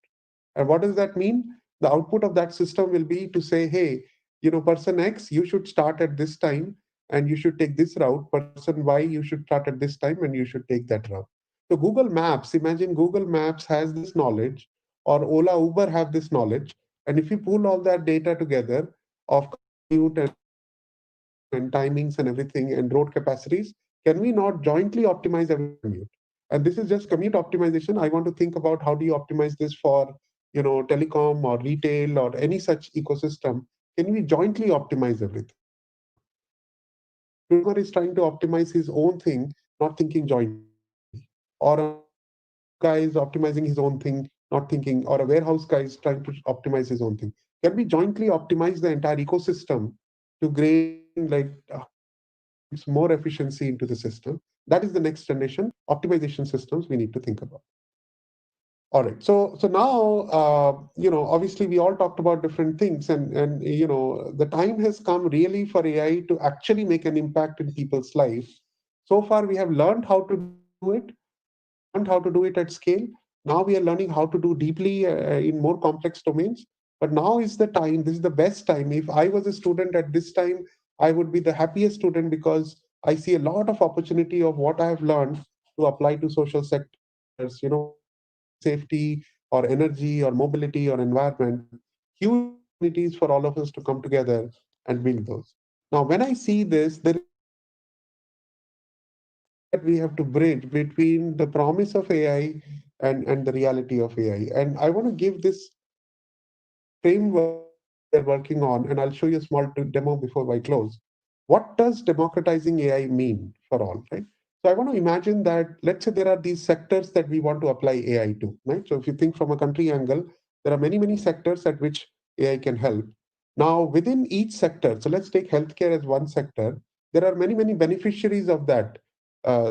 And what does that mean? The output of that system will be to say, hey, person X, you should start at this time and you should take this route. Person Y, you should start at this time and you should take that route. So Google Maps, imagine Google Maps has this knowledge, or Ola, Uber have this knowledge. And if you pool all that data together of commute and location and timings and everything and road capacities, can we not jointly optimize every commute? And this is just commute optimization. I want to think about how do you optimize this for, telecom or retail or any such ecosystem. Can we jointly optimize everything? Programmer is trying to optimize his own thing, not thinking jointly. Or a guy is optimizing his own thing, not thinking, or a warehouse guy is trying to optimize his own thing. Can we jointly optimize the entire ecosystem to gain like 100 times more efficiency into the system? That is the next generation optimization systems we need to think about. All right. So now, obviously we all talked about different things, and the time has come really for AI to actually make an impact in people's life. So far, we have learned how to do it. We have learned how to do it at scale. Now we are learning how to do deeply in more complex domains. But now is the time. This is the best time. If I was a student at this time, I would be the happiest student because I see a lot of opportunity of what I have learned to apply to social sectors. Safety or energy or mobility or environment, huge opportunities for all of us to come together and build those. Now, when I see this, there is that we have to bridge between the promise of AI and the reality of AI. And I want to give this framework we're working on, and I'll show you a small demo before I close. What does democratizing AI mean for all, right? So I want to imagine that, let's say there are these sectors that we want to apply AI to, right? So if you think from a country angle, there are many, many sectors at which AI can help. Now, within each sector, so let's take healthcare as one sector, there are many, many beneficiaries of that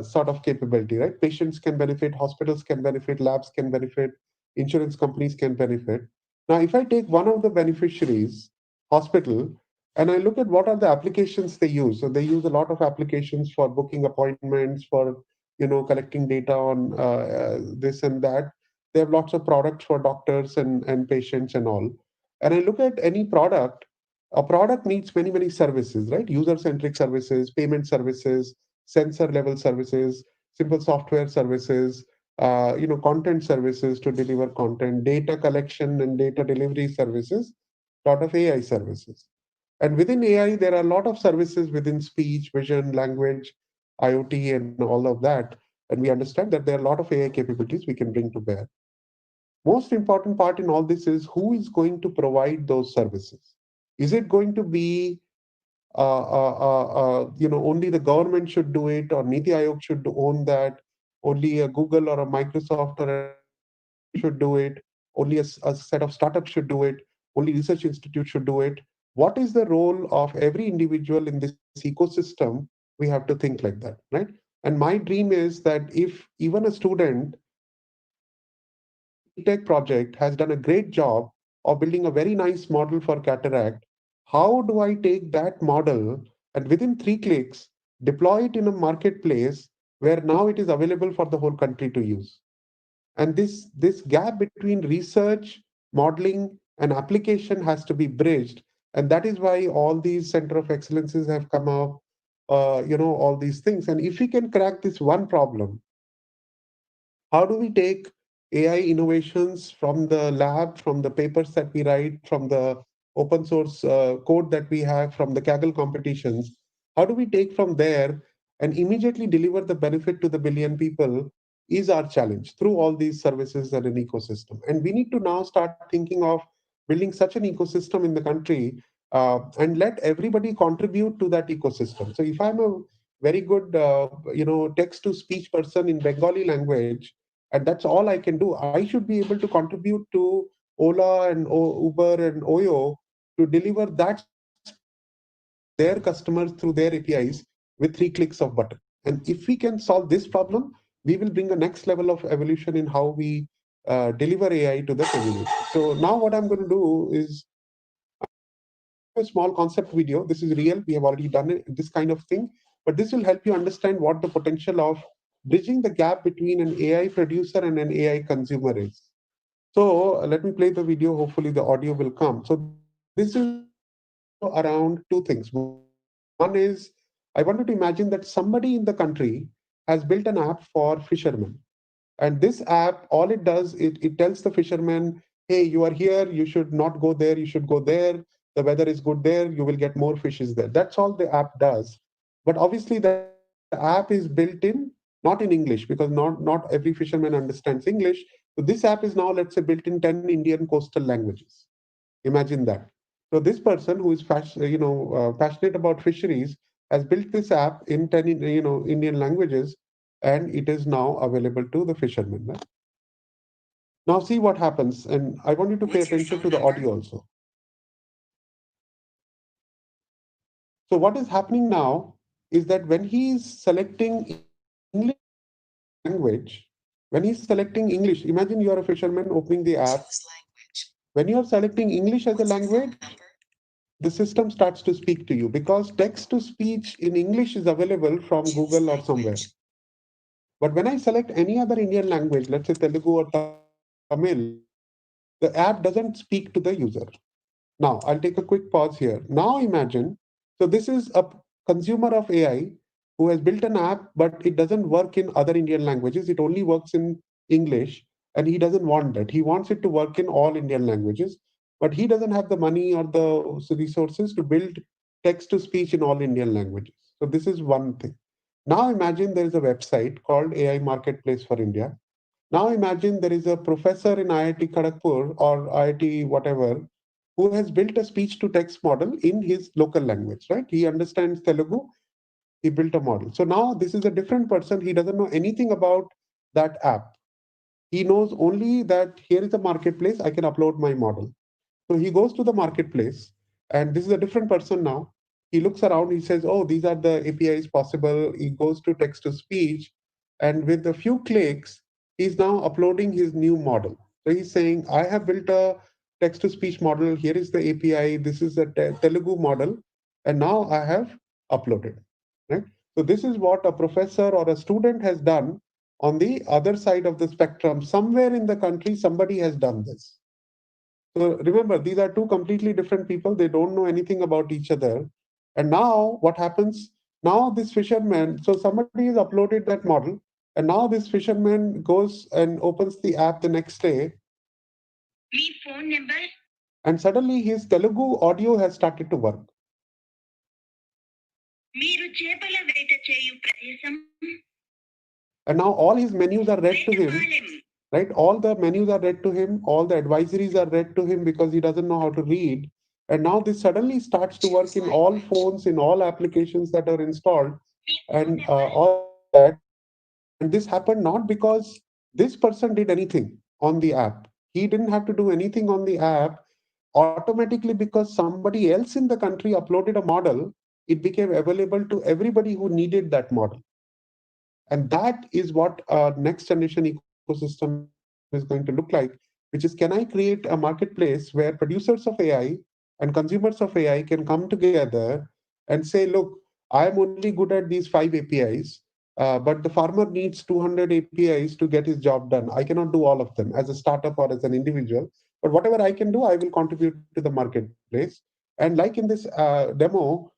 sort of capability, right? Patients can benefit, hospitals can benefit, labs can benefit, insurance companies can benefit. Now, if I take one of the beneficiaries, hospital, and I look at what are the applications they use. So they use a lot of applications for booking appointments, for collecting data on this and that. They have lots of products for doctors and patients and all. And I look at any product. A product needs many, many services, right? User-centric services, payment services, sensor level services, simple software services, content services to deliver content, data collection and data delivery services, lot of AI services. And within AI, there are a lot of services within speech, vision, language, IoT, and all of that. And we understand that there are a lot of AI capabilities we can bring to bear. Most important part in all this is who is going to provide those services. Is it going to be only the government should do it, or Niti Aayog should own that, only a Google or a Microsoft or a should do it, only a set of startups should do it, only research institutes should do it? What is the role of every individual in this ecosystem? We have to think like that, right? And my dream is that if even a student tech project has done a great job of building a very nice model for cataract, how do I take that model and within 3 clicks deploy it in a marketplace where now it is available for the whole country to use? And this gap between research, modeling, and application has to be bridged. And that is why all these center of excellences have come up, all these things. And if we can crack this one problem, how do we take AI innovations from the lab, from the papers that we write, from the open source code that we have, from the Kaggle competitions? How do we take from there and immediately deliver the benefit to the billion people is our challenge through all these services and an ecosystem. And we need to now start thinking of building such an ecosystem in the country and let everybody contribute to that ecosystem. So if I'm a very good, text to speech person in Bengali language, and that's all I can do, I should be able to contribute to Ola and Uber and Oyo to deliver that their customers through their APIs with 3 clicks of button. And if we can solve this problem, we will bring the next level of evolution in how we deliver AI to the community. So now what I'm going to do is a small concept video. This is real. We have already done this kind of thing, but this will help you understand what the potential of bridging the gap between an AI producer and an AI consumer is. So let me play the video. Hopefully the audio will come. So this is around two things. One is I wanted to imagine that somebody in the country has built an app for fishermen. And this app, all it does, it tells the fishermen, hey, you are here, you should not go there, you should go there. The weather is good there, you will get more fishes there. That's all the app does. But obviously the app is built in, not in English, because not every fisherman understands English. So this app is now, let's say, built in 10 Indian coastal languages. Imagine that. So this person who is passionate about fisheries has built this app in 10 Indian languages, and it is now available to the fishermen. Right? Now see what happens, and I want you to pay attention to the audio also. So what is happening now is that when he is selecting English language, when he's selecting English, imagine you are a fisherman opening the app. When you are selecting English as a language, the system starts to speak to you because text to speech in English is available from Google or somewhere. But when I select any other Indian language, let's say Telugu or Tamil, the app doesn't speak to the user. Now, I'll take a quick pause here. Now imagine, so this is a consumer of AI who has built an app, but it doesn't work in other Indian languages. It only works in English, and he doesn't want that. He wants it to work in all Indian languages, but he doesn't have the money or the resources to build text to speech in all Indian languages. So this is one thing. Now imagine there is a website called AI Marketplace for India. Now imagine there is a professor in IIT Kharagpur or IIT whatever who has built a speech to text model in his local language, right? He understands Telugu, he built a model. So now this is a different person. He doesn't know anything about that app. He knows only that here is a marketplace, I can upload my model. So he goes to the marketplace, and this is a different person now. He looks around, he says, oh, these are the APIs possible. He goes to text to speech, and with a few clicks, he's now uploading his new model. So he's saying, I have built a text to speech model. Here is the API. This is a Telugu model. And now I have uploaded. Right? So this is what a professor or a student has done on the other side of the spectrum. Somewhere in the country, somebody has done this. So remember, these are two completely different people. They don't know anything about each other. And now what happens? Now this fisherman, so somebody has uploaded that model, and now this fisherman goes and opens the app the next day. Me phone number. And suddenly his Telugu audio has started to work. And now all his menus are read to him, right? All the menus are read to him, all the advisories are read to him because he doesn't know how to read. And now this suddenly starts to work in all phones, in all applications that are installed, and all that. And this happened not because this person did anything on the app. He didn't have to do anything on the app. Automatically, because somebody else in the country uploaded a model, it became available to everybody who needed that model. And that is what a next generation ecosystem is going to look like, which is, can I create a marketplace where producers of AI and consumers of AI can come together and say, look, I'm only good at these 5 APIs, but the farmer needs 200 APIs to get his job done. I cannot do all of them as a startup or as an individual, but whatever I can do, I will contribute to the marketplace. And like in this demo,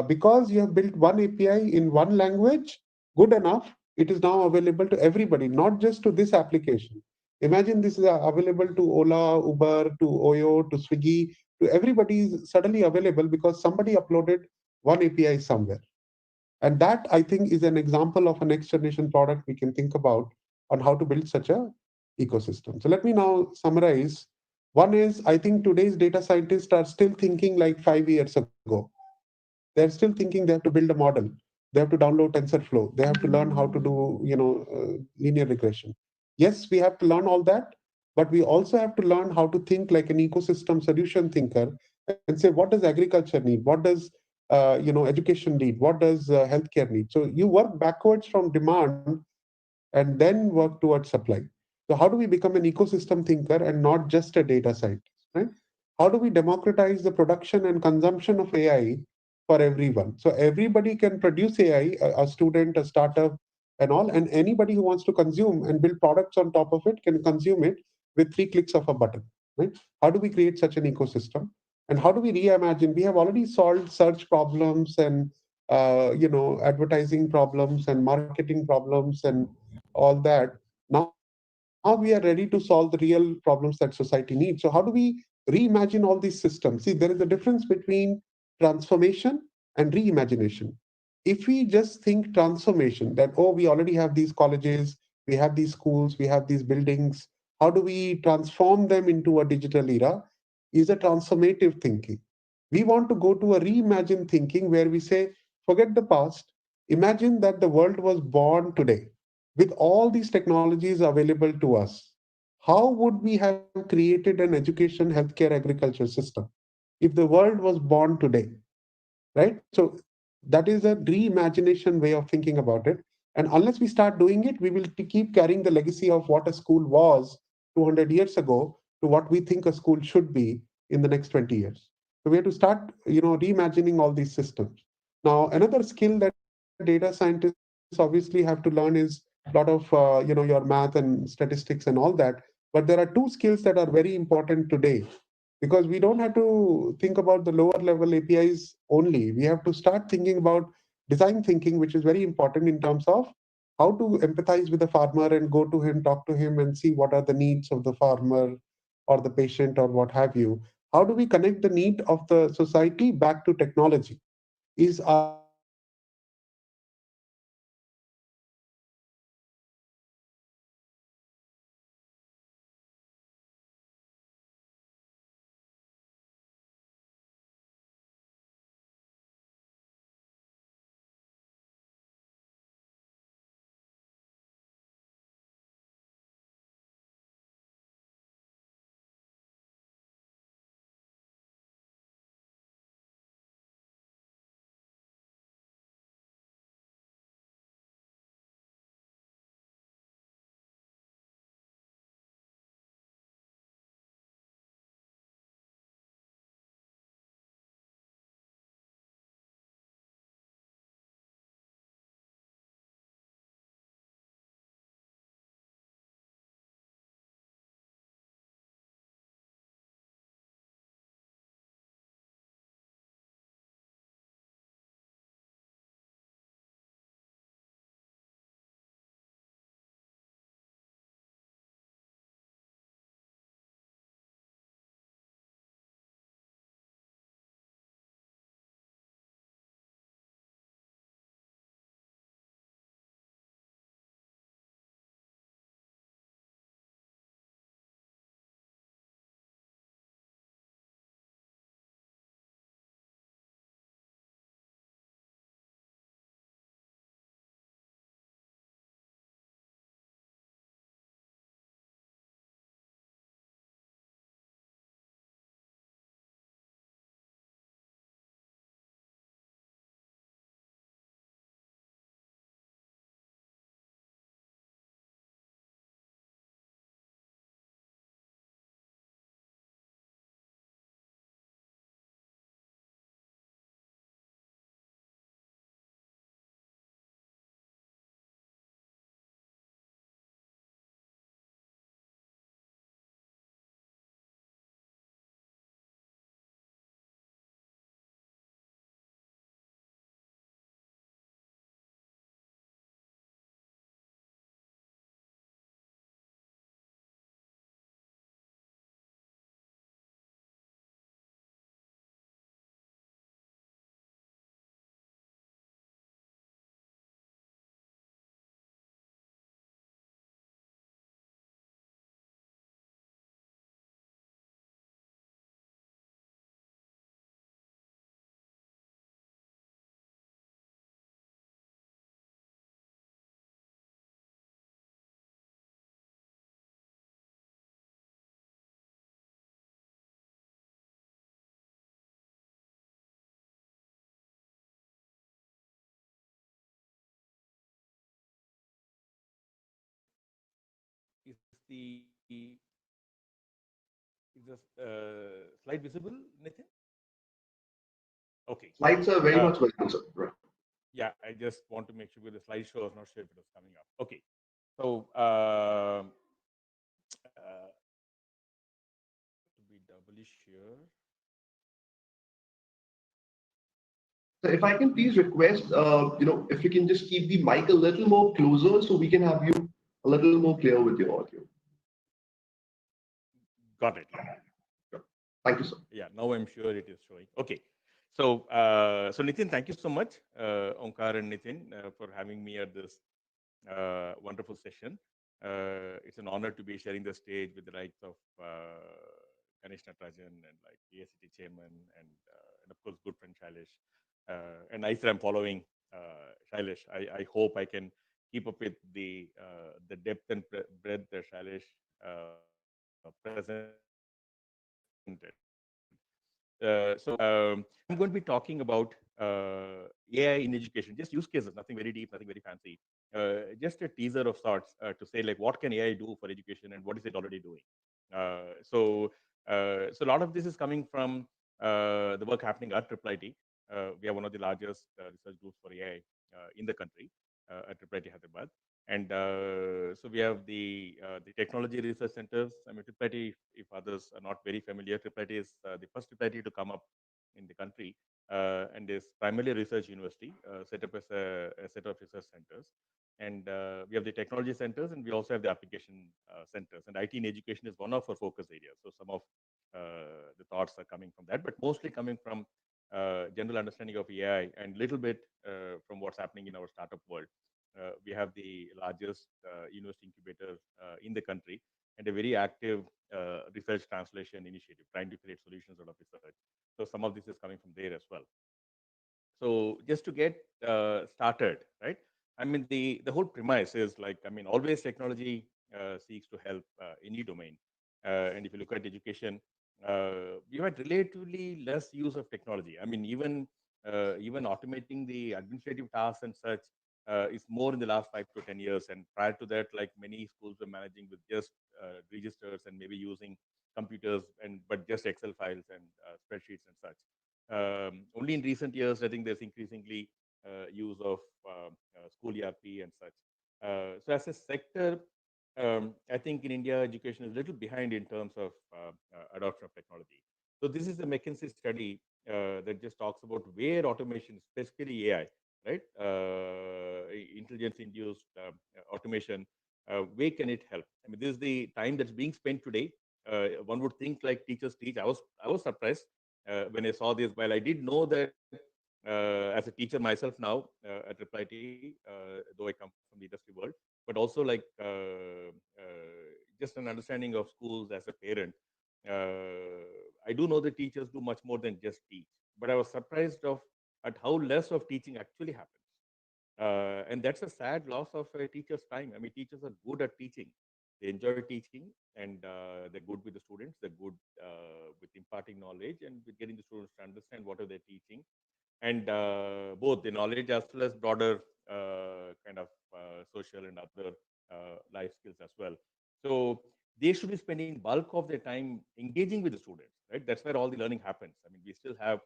because you have built one API in one language, good enough, it is now available to everybody, not just to this application. Imagine this is available to Ola, Uber, to Oyo, to Swiggy, to everybody is suddenly available because somebody uploaded one API somewhere. And that, I think, is an example of a next generation product we can think about on how to build such a ecosystem. So let me now summarize. One is, I think today's data scientists are still thinking like 5 years ago. They're still thinking they have to build a model. They have to download TensorFlow. They have to learn how to do, linear regression. Yes, we have to learn all that, but we also have to learn how to think like an ecosystem solution thinker and say, what does agriculture need? What does education need? What does healthcare need? So you work backwards from demand and then work towards supply. So how do we become an ecosystem thinker and not just a data scientist, right? How do we democratize the production and consumption of AI for everyone? So everybody can produce AI, a student, a startup, and all, and anybody who wants to consume and build products on top of it can consume it with 3 clicks of a button, right? How do we create such an ecosystem? And how do we reimagine? We have already solved search problems and advertising problems and marketing problems and all that. Now we are ready to solve the real problems that society needs. So how do we reimagine all these systems? See, there is a difference between transformation and reimagination. If we just think transformation, that, oh, we already have these colleges, we have these schools, we have these buildings, how do we transform them into a digital era, is a transformative thinking. We want to go to a reimagined thinking where we say, forget the past. Imagine that the world was born today with all these technologies available to us. How would we have created an education, healthcare, agriculture system if the world was born today? Right? So that is a reimagination way of thinking about it. And unless we start doing it, we will keep carrying the legacy of what a school was 200 years ago to what we think a school should be in the next 20 years. So we have to start, reimagining all these systems. Now, another skill that data scientists obviously have to learn is a lot of, your math and statistics and all that. But there are two skills that are very important today because we don't have to think about the lower level APIs only. We have to start thinking about design thinking, which is very important in terms of how to empathize with the farmer and go to him, talk to him, and see what are the needs of the farmer or the patient or what have you. How do we connect the need of the society back to technology? Is our education system designed in such a way that it connects technology to Is the slide visible, Nathan? Okay. Slides are very much visible, sir. Right. Yeah, I just want to make sure with the slideshow. I was not sure if it was coming up. Okay. So to be doubly sure. So if I can please request, if you can just keep the mic a little more closer so we can have you a little more clear with your audio. Got it. Thank you, sir. Yeah, now I'm sure it is showing. Okay. So, so Nitin, thank you so much, Omkar and Nitin, for having me at this wonderful session. It's an honor to be sharing the stage with the likes of Ganesh Natarajan and like ASCT chairman and of course good friend Shailesh. And I said I'm following Shailesh. I hope I can keep up with the depth and breadth that Shailesh presented. I'm going to be talking about AI in education, just use cases, nothing very deep, nothing very fancy. Just a teaser of sorts to say like what can AI do for education and what is it already doing. So a lot of this is coming from the work happening at IIIT. We are one of the largest research groups for AI in the country at IIIT Hyderabad. And so we have the technology research centers. I mean, IIIT, if others are not very familiar, IIIT is the first IIIT to come up in the country and is primarily a research university set up as a set of research centers. And we have the technology centers and we also have the application centers. And IT in education is one of our focus areas. So some of the thoughts are coming from that, but mostly coming from general understanding of AI and little bit from what's happening in our startup world. We have the largest university incubator in the country and a very active research translation initiative, trying to create solutions out of research. So some of this is coming from there as well. So just to get started, right? I mean, the whole premise is like, I mean, always technology seeks to help any domain. And if you look at education, we had relatively less use of technology. I mean, even automating the administrative tasks and such is more in the last 5 to 10 years. And prior to that, like many schools were managing with just registers and maybe using computers and but just Excel files and spreadsheets and such. Only in recent years, I think there's increasingly use of school ERP and such. So as a sector, I think in India, education is a little behind in terms of adoption of technology. So this is a McKinsey study that just talks about where automation, specifically AI, right? Intelligence-induced automation, where can it help? I mean, this is the time that's being spent today. One would think like teachers teach. I was surprised when I saw this. While I did know that as a teacher myself now at IIIT, though I come from the industry world, but also like just an understanding of schools as a parent. I do know that teachers do much more than just teach, but I was surprised of at how less of teaching actually happens. And that's a sad loss of a teacher's time. I mean, teachers are good at teaching. They enjoy teaching and they're good with the students. They're good with imparting knowledge and with getting the students to understand what are they teaching. And both the knowledge as well as broader kind of social and other life skills as well. So they should be spending bulk of their time engaging with the students, right? That's where all the learning happens. I mean, we still have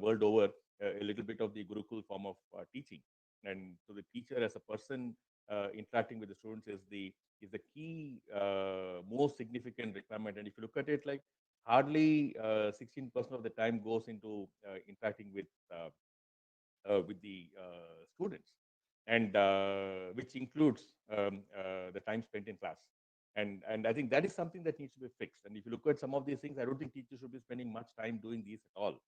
world over a little bit of the Gurukul form of teaching. And so the teacher as a person interacting with the students is the key most significant requirement. And if you look at it, like hardly 16% of the time goes into interacting with the students, and which includes the time spent in class. And I think that is something that needs to be fixed. And if you look at some of these things, I don't think teachers should be spending much time doing these at all.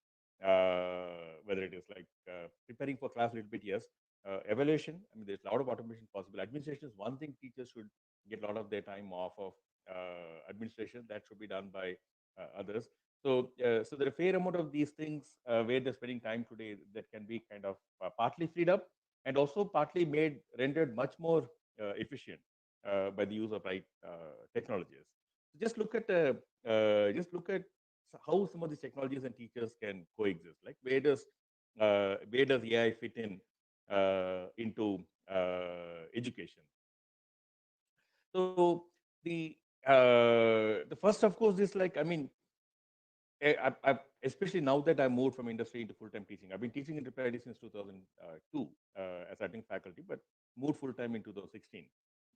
Whether it is like preparing for class a little bit, yes. Evaluation, I mean, there's a lot of automation possible. Administration is one thing teachers should get a lot of their time off of administration. That should be done by others. So there are a fair amount of these things where they're spending time today that can be kind of partly freed up and also partly made rendered much more efficient by the use of right technologies. So just look at how some of these technologies and teachers can coexist. Like where does AI fit in into education? So the first, of course, is like, I mean, especially now that I moved from industry into full-time teaching. I've been teaching in IIIT since 2002 as acting faculty, but moved full-time in 2016.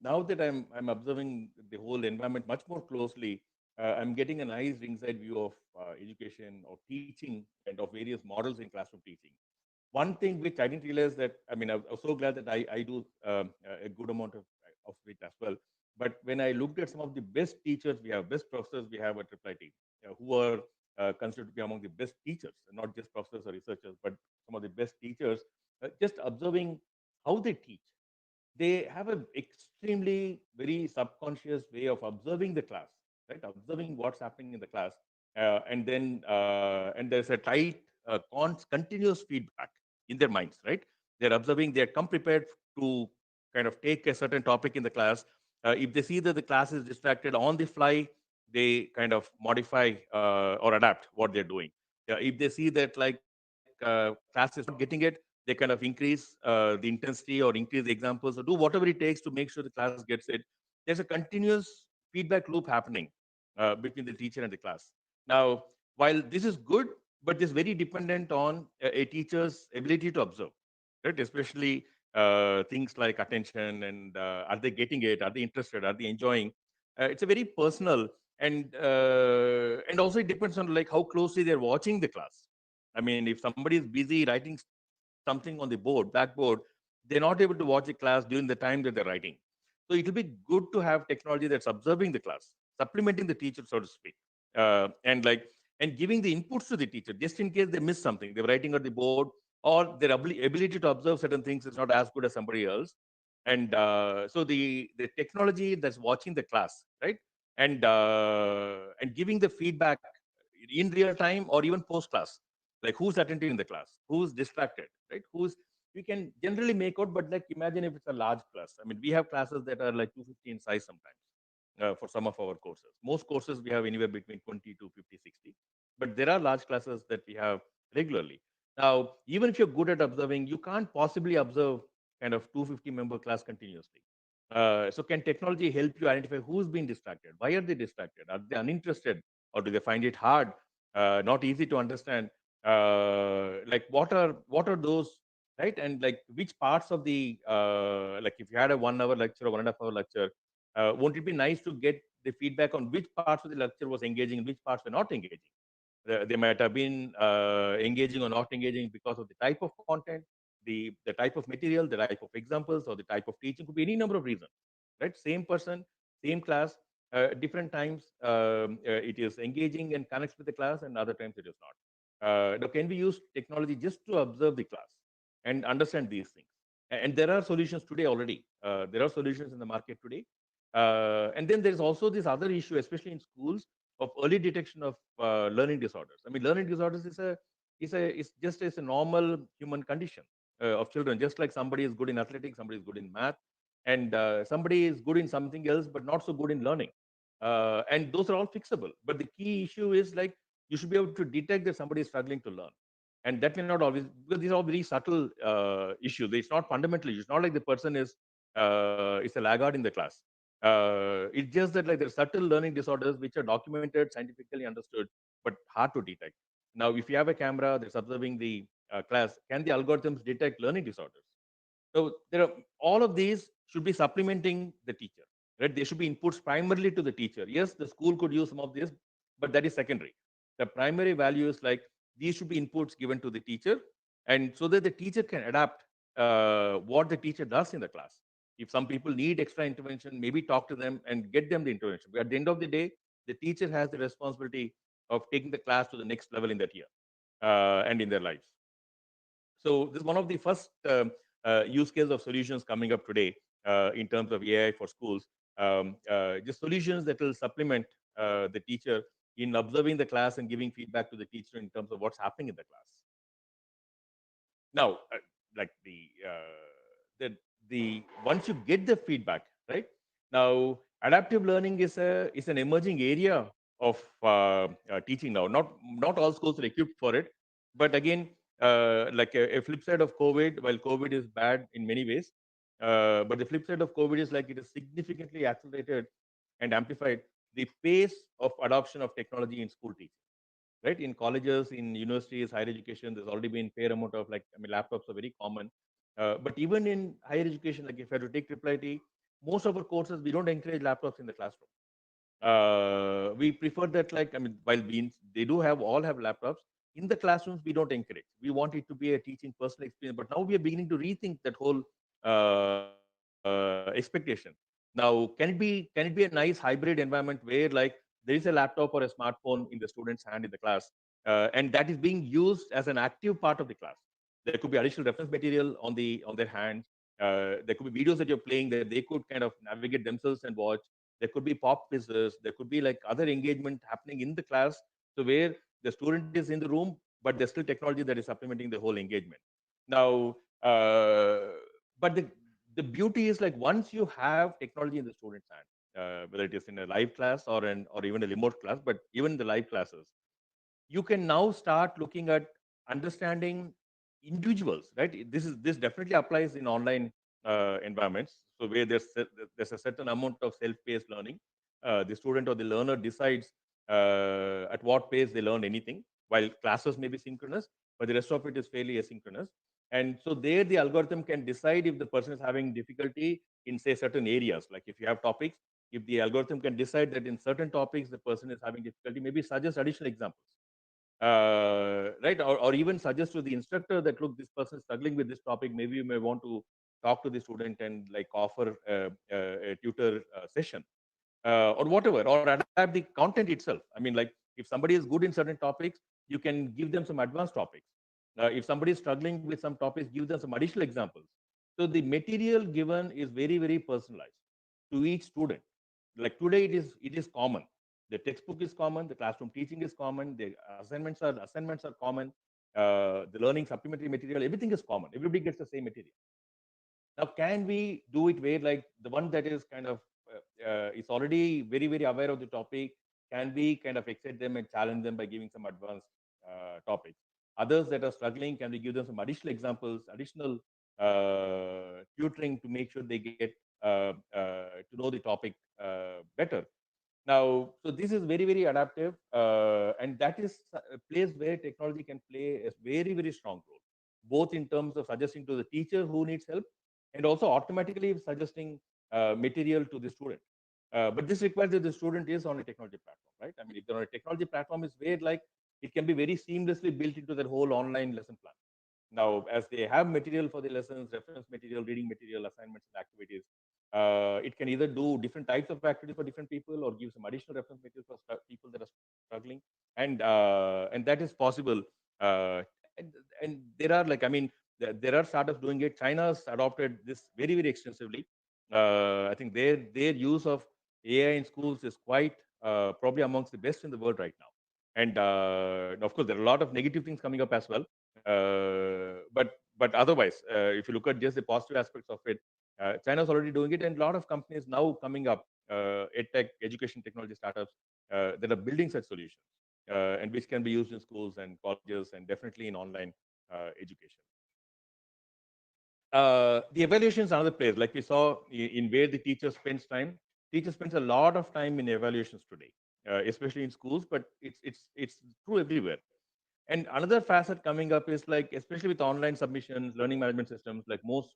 Now that I'm observing the whole environment much more closely, I'm getting a nice inside view of education, of teaching, and of various models in classroom teaching. One thing which I didn't realize that, I mean, I was so glad that I do a good amount of it as well. But when I looked at some of the best teachers we have, best professors we have at IIIT, who are considered to be among the best teachers, not just professors or researchers, but some of the best teachers, just observing how they teach. They have an extremely very subconscious way of observing the class, right? Observing what's happening in the class. And there's a tight, continuous feedback. in their minds, right? They're observing, they're come prepared to kind of take a certain topic in the class. If they see that the class is distracted on the fly, they kind of modify or adapt what they're doing. If they see that like class is not getting it, they kind of increase the intensity or increase the examples or do whatever it takes to make sure the class gets it. There's a continuous feedback loop happening between the teacher and the class. Now, while this is good, but this is very dependent on a teacher's ability to observe, right? Especially things like attention and are they getting it? Are they interested? Are they enjoying? It's a very personal and also it depends on like how closely they're watching the class. I mean, if somebody is busy writing something on the board, blackboard, they're not able to watch the class during the time that they're writing. So it will be good to have technology that's observing the class, supplementing the teacher, so to speak, and giving the inputs to the teacher just in case they miss something. They're writing on the board, or their ability to observe certain things is not as good as somebody else. And so the technology that's watching the class, right, and giving the feedback in real time or even post class, like who's attending the class, who's distracted, right, who's we can generally make out. But like imagine if it's a large class. I mean, we have classes that are like 250 in size sometimes for some of our courses. Most courses we have anywhere between 20 to 50, 60, but there are large classes that we have regularly. Now, even if you're good at observing, you can't possibly observe kind of 250 member class continuously. So can technology help you identify who's been distracted? Why are they distracted? Are they uninterested, or do they find it hard, not easy to understand? Like what are those, right? And like which parts of the like if you had a 1 hour lecture or 1.5 hour lecture, won't it be nice to get the feedback on which parts of the lecture was engaging and which parts were not engaging? They might have been engaging or not engaging because of the type of content, the type of material, the type of examples, or the type of teaching. Could be any number of reasons, right? Same person, same class, different times it is engaging and connects with the class, and other times it is not. Now, can we use technology just to observe the class and understand these things? And there are solutions today already. There are solutions in the market today. And then there's also this other issue, especially in schools, of early detection of learning disorders. I mean, learning disorders is just as a normal human condition of children. Just like somebody is good in athletics, somebody is good in math, and somebody is good in something else, but not so good in learning. And those are all fixable. But the key issue is like you should be able to detect that somebody is struggling to learn, and that may not always, because these are all very subtle issues. It's not fundamental. It's not like the person is a laggard in the class. It's just that like there are subtle learning disorders which are documented, scientifically understood, but hard to detect. Now, if you have a camera that's observing the class, can the algorithms detect learning disorders? So there are all of these should be supplementing the teacher, right? They should be inputs primarily to the teacher. Yes, the school could use some of this, but that is secondary. The primary value is like these should be inputs given to the teacher, and so that the teacher can adapt what the teacher does in the class. If some people need extra intervention, maybe talk to them and get them the intervention. But at the end of the day, the teacher has the responsibility of taking the class to the next level in that year and in their lives. So this is one of the first use case of solutions coming up today in terms of AI for schools. Just solutions that will supplement the teacher in observing the class and giving feedback to the teacher in terms of what's happening in the class. Now, like the once you get the feedback, right? Now, adaptive learning is an emerging area of teaching now. Not all schools are equipped for it, but again, like a flip side of COVID, while COVID is bad in many ways, but the flip side of COVID is like it has significantly accelerated and amplified the pace of adoption of technology in school teaching, right? In colleges, in universities, higher education, there's already been fair amount of like, I mean, laptops are very common. But even in higher education, like if I had to take triple IT, most of our courses, we don't encourage laptops in the classroom. We prefer that, like, I mean, while they do have, all have laptops, in the classrooms, we don't encourage. We want it to be a teaching personal experience. But now we are beginning to rethink that whole expectation. Now, can it be a nice hybrid environment where like there is a laptop or a smartphone in the student's hand in the class, and that is being used as an active part of the class. There could be additional reference material on their hands. There could be videos that you're playing that they could kind of navigate themselves and watch. There could be pop quizzes. There could be like other engagement happening in the class, so where the student is in the room, but there's still technology that is supplementing the whole engagement. Now, but the beauty is like once you have technology in the student's hand, whether it is in a live class or even a remote class, but even the live classes, you can now start looking at understanding individuals, right? This definitely applies in online environments. So where there's a certain amount of self-paced learning. The student or the learner decides at what pace they learn anything, while classes may be synchronous, but the rest of it is fairly asynchronous. And so there the algorithm can decide if the person is having difficulty in say certain areas. Like if you have topics, if the algorithm can decide that in certain topics the person is having difficulty, maybe suggest additional examples, right? Or even suggest to the instructor that, look, this person is struggling with this topic. Maybe you may want to talk to the student and like offer a tutor session or whatever, or adapt the content itself. I mean, like if somebody is good in certain topics, you can give them some advanced topics. If somebody is struggling with some topics, give them some additional examples. So the material given is very, very personalized to each student. Like today, it is common. The textbook is common. The classroom teaching is common. The assignments are common. The learning supplementary material, everything is common. Everybody gets the same material. Now, can we do it where like the one that is kind of is already very, very aware of the topic, can we kind of excite them and challenge them by giving some advanced topics? Others that are struggling, can we give them some additional examples, additional tutoring to make sure they get to know the topic better? Now, so this is very, very adaptive, and that is a place where technology can play a very, very strong role, both in terms of suggesting to the teacher who needs help, and also automatically suggesting material to the student. But this requires that the student is on a technology platform, right? I mean, if they're on a technology platform, is where like it can be very seamlessly built into their whole online lesson plan. Now, as they have material for the lessons, reference material, reading material, assignments, and activities, it can either do different types of activities for different people or give some additional reference material for people that are struggling, and that is possible. Uh, and there are like, I mean, there are startups doing it. China's adopted this very, very extensively. I think their use of AI in schools is quite probably amongst the best in the world right now. And of course, there are a lot of negative things coming up as well. But otherwise, if you look at just the positive aspects of it, China's already doing it, and a lot of companies now coming up, edtech, education technology startups that are building such solutions, and which can be used in schools and colleges, and definitely in online education. The evaluation is another place, like we saw in where the teacher spends time. Teacher spends a lot of time in evaluations today, especially in schools, but it's true everywhere. And another facet coming up is like, especially with online submissions, learning management systems, like most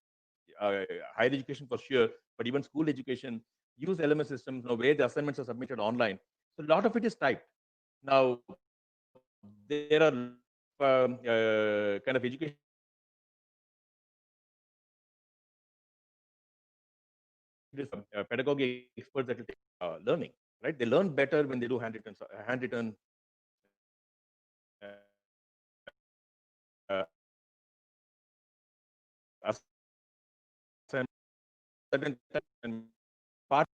higher education for sure, but even school education use LMS systems, where the assignments are submitted online. So a lot of it is typed. Now, there are kind of education pedagogy experts that will take learning, right? They learn better when they do handwritten assignments, certain and part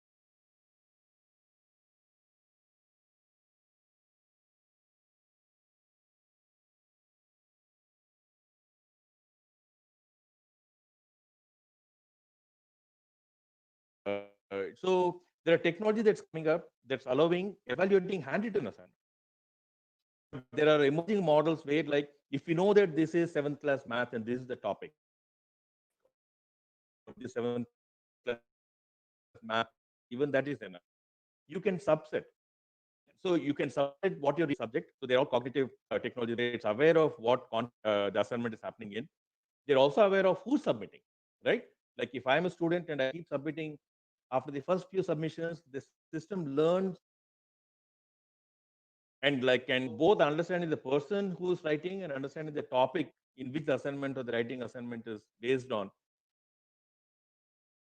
so there are technology that's coming up that's allowing evaluating handwritten assignments. There are emerging models where, like, if you know that this is 7th class math and this is the topic, or this 7th class math, even that is enough. You can subset. So you can subset what your subject. So they're all cognitive technology. It's aware of what the assignment is happening in. They're also aware of who's submitting, right? Like if I'm a student and I keep submitting, after the first few submissions, the system learns and like can both understanding the person who's writing and understanding the topic in which the assignment or the writing assignment is based on.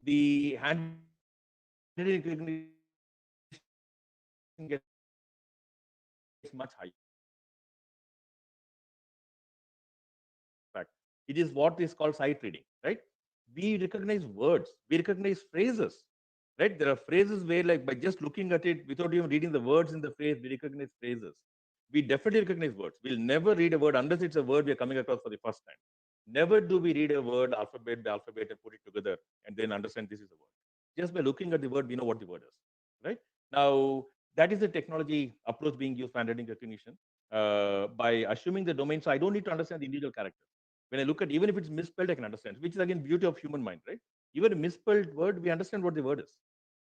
The handwriting recognition gets much higher. Fact, it is what is called sight reading, right? We recognize words, we recognize phrases, right? There are phrases where, like, by just looking at it without even reading the words in the phrase, we recognize phrases. We definitely recognize words. We'll never read a word unless it's a word we are coming across for the first time. Never do we read a word alphabet by alphabet and put it together and then understand this is a word. Just by looking at the word, we know what the word is, right? Now, that is the technology approach being used for handwriting recognition by assuming the domain. So I don't need to understand the individual character. When I look at, even if it's misspelled, I can understand, which is again beauty of human mind, right? Even a misspelled word, we understand what the word is.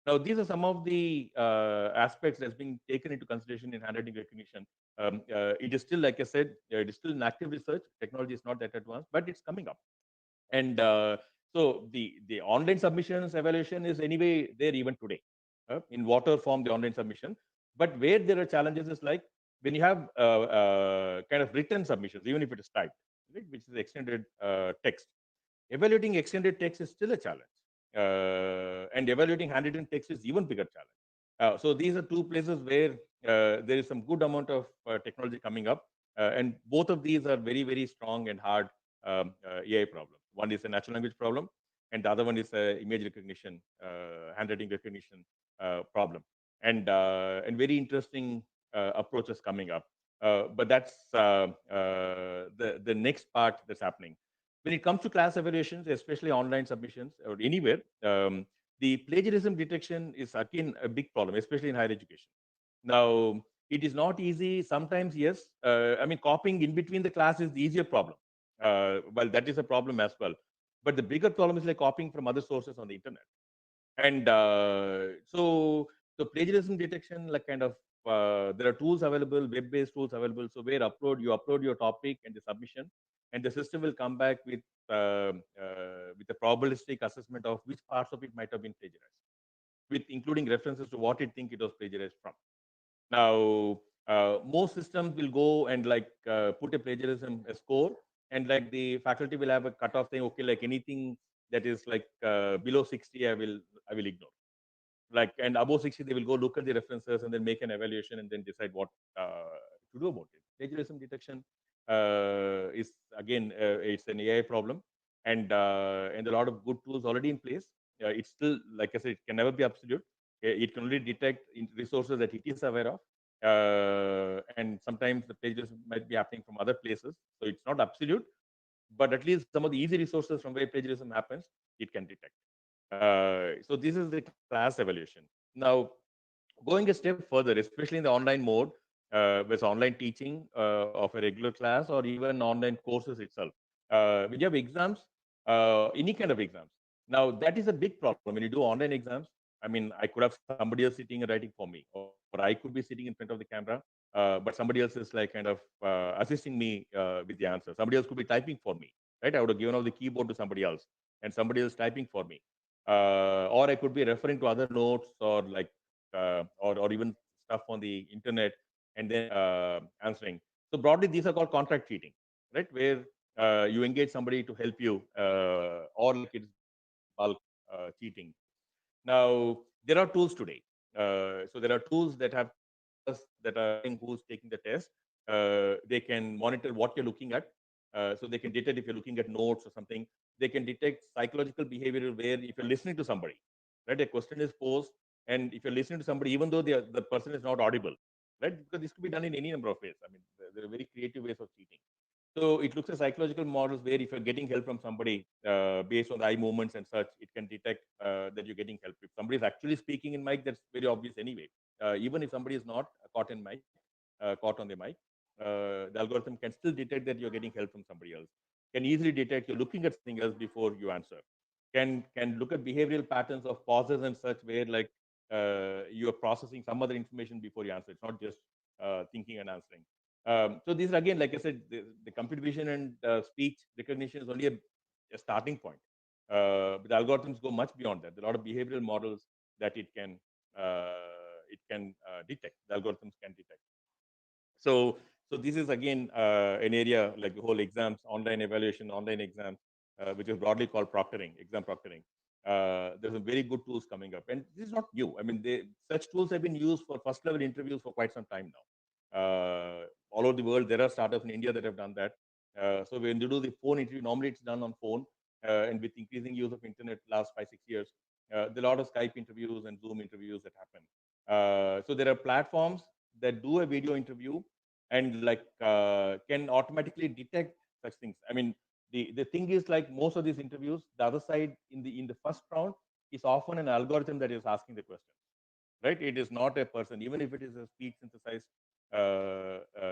Now, these are some of the aspects that's being taken into consideration in handwriting recognition. It is still, like I said, it is still in active research. Technology is not that advanced, but it's coming up. And so the online submissions evaluation is anyway there even today in water form, the online submission. But where there are challenges is like when you have kind of written submissions, even if it is typed, right, which is extended text. Evaluating extended text is still a challenge. And evaluating handwritten text is even bigger challenge. So these are two places where there is some good amount of technology coming up. And both of these are very, very strong and hard AI problems. One is a natural language problem, and the other one is a image recognition, handwriting recognition problem. And very interesting approaches coming up. But that's the next part that's happening. When it comes to class evaluations, especially online submissions or anywhere, the plagiarism detection is again a big problem, especially in higher education. Now, it is not easy. Sometimes, yes. I mean, copying in between the class is the easier problem. Well, that is a problem as well. But the bigger problem is like copying from other sources on the internet. And so plagiarism detection, like kind of, there are tools available, web-based tools available. So where you upload your topic and the submission, and the system will come back with a probabilistic assessment of which parts of it might have been plagiarized, with including references to what it think it was plagiarized from. Now, most systems will go and like put a plagiarism a score, and like the faculty will have a cutoff saying, okay, like anything that is like below 60, I will ignore. Like, and above 60, they will go look at the references and then make an evaluation and then decide what to do about it. Plagiarism detection is again it's an AI problem, and a lot of good tools already in place. It's still, like I said, it can never be absolute. It can only detect resources that it is aware of, and sometimes the plagiarism might be happening from other places. So it's not absolute, but at least some of the easy resources from where plagiarism happens, it can detect. So this is the class evaluation. Now, going a step further, especially in the online mode, with online teaching of a regular class or even online courses itself, when you have exams, any kind of exams. Now, that is a big problem when you do online exams. I mean, I could have somebody else sitting and writing for me, or I could be sitting in front of the camera, but somebody else is like kind of assisting me with the answer. Somebody else could be typing for me, right? I would have given off the keyboard to somebody else, and somebody else typing for me. Or I could be referring to other notes or like or even stuff on the internet and then answering. So broadly, these are called contract cheating, right? Where you engage somebody to help you, or like it's bulk cheating. Now, there are tools today. So there are tools that have cameras that are who's taking the test. They can monitor what you're looking at. So they can detect if you're looking at notes or something. They can detect psychological behavior where if you're listening to somebody, right, a question is posed, and if you're listening to somebody, even though the person is not audible, right, because this could be done in any number of ways. I mean, there are very creative ways of cheating. So it looks at psychological models where if you're getting help from somebody based on the eye movements and such, it can detect that you're getting help. If somebody is actually speaking in mic, that's very obvious anyway. Even if somebody is not caught on the mic, the algorithm can still detect that you're getting help from somebody else. Can easily detect you're looking at something else before you answer. Can look at behavioral patterns of pauses and such where like you are processing some other information before you answer. It's not just thinking and answering. So these are again, like I said, the computer vision and speech recognition is only a starting point. But the algorithms go much beyond that. There are a lot of behavioral models that it can detect. The algorithms can detect. So this is again an area like the whole exams, online evaluation, online exams, which is broadly called proctoring, exam proctoring. There's some very good tools coming up, and this is not new. I mean, such tools have been used for first level interviews for quite some time now. All over the world, there are startups in India that have done that. So when you do the phone interview, normally it's done on phone, and with increasing use of internet last 5-6 years, there are a lot of Skype interviews and Zoom interviews that happen. So there are platforms that do a video interview and like can automatically detect such things. I mean, The thing is, like most of these interviews, the other side in the first round is often an algorithm that is asking the questions, right? It is not a person, even if it is a speech synthesized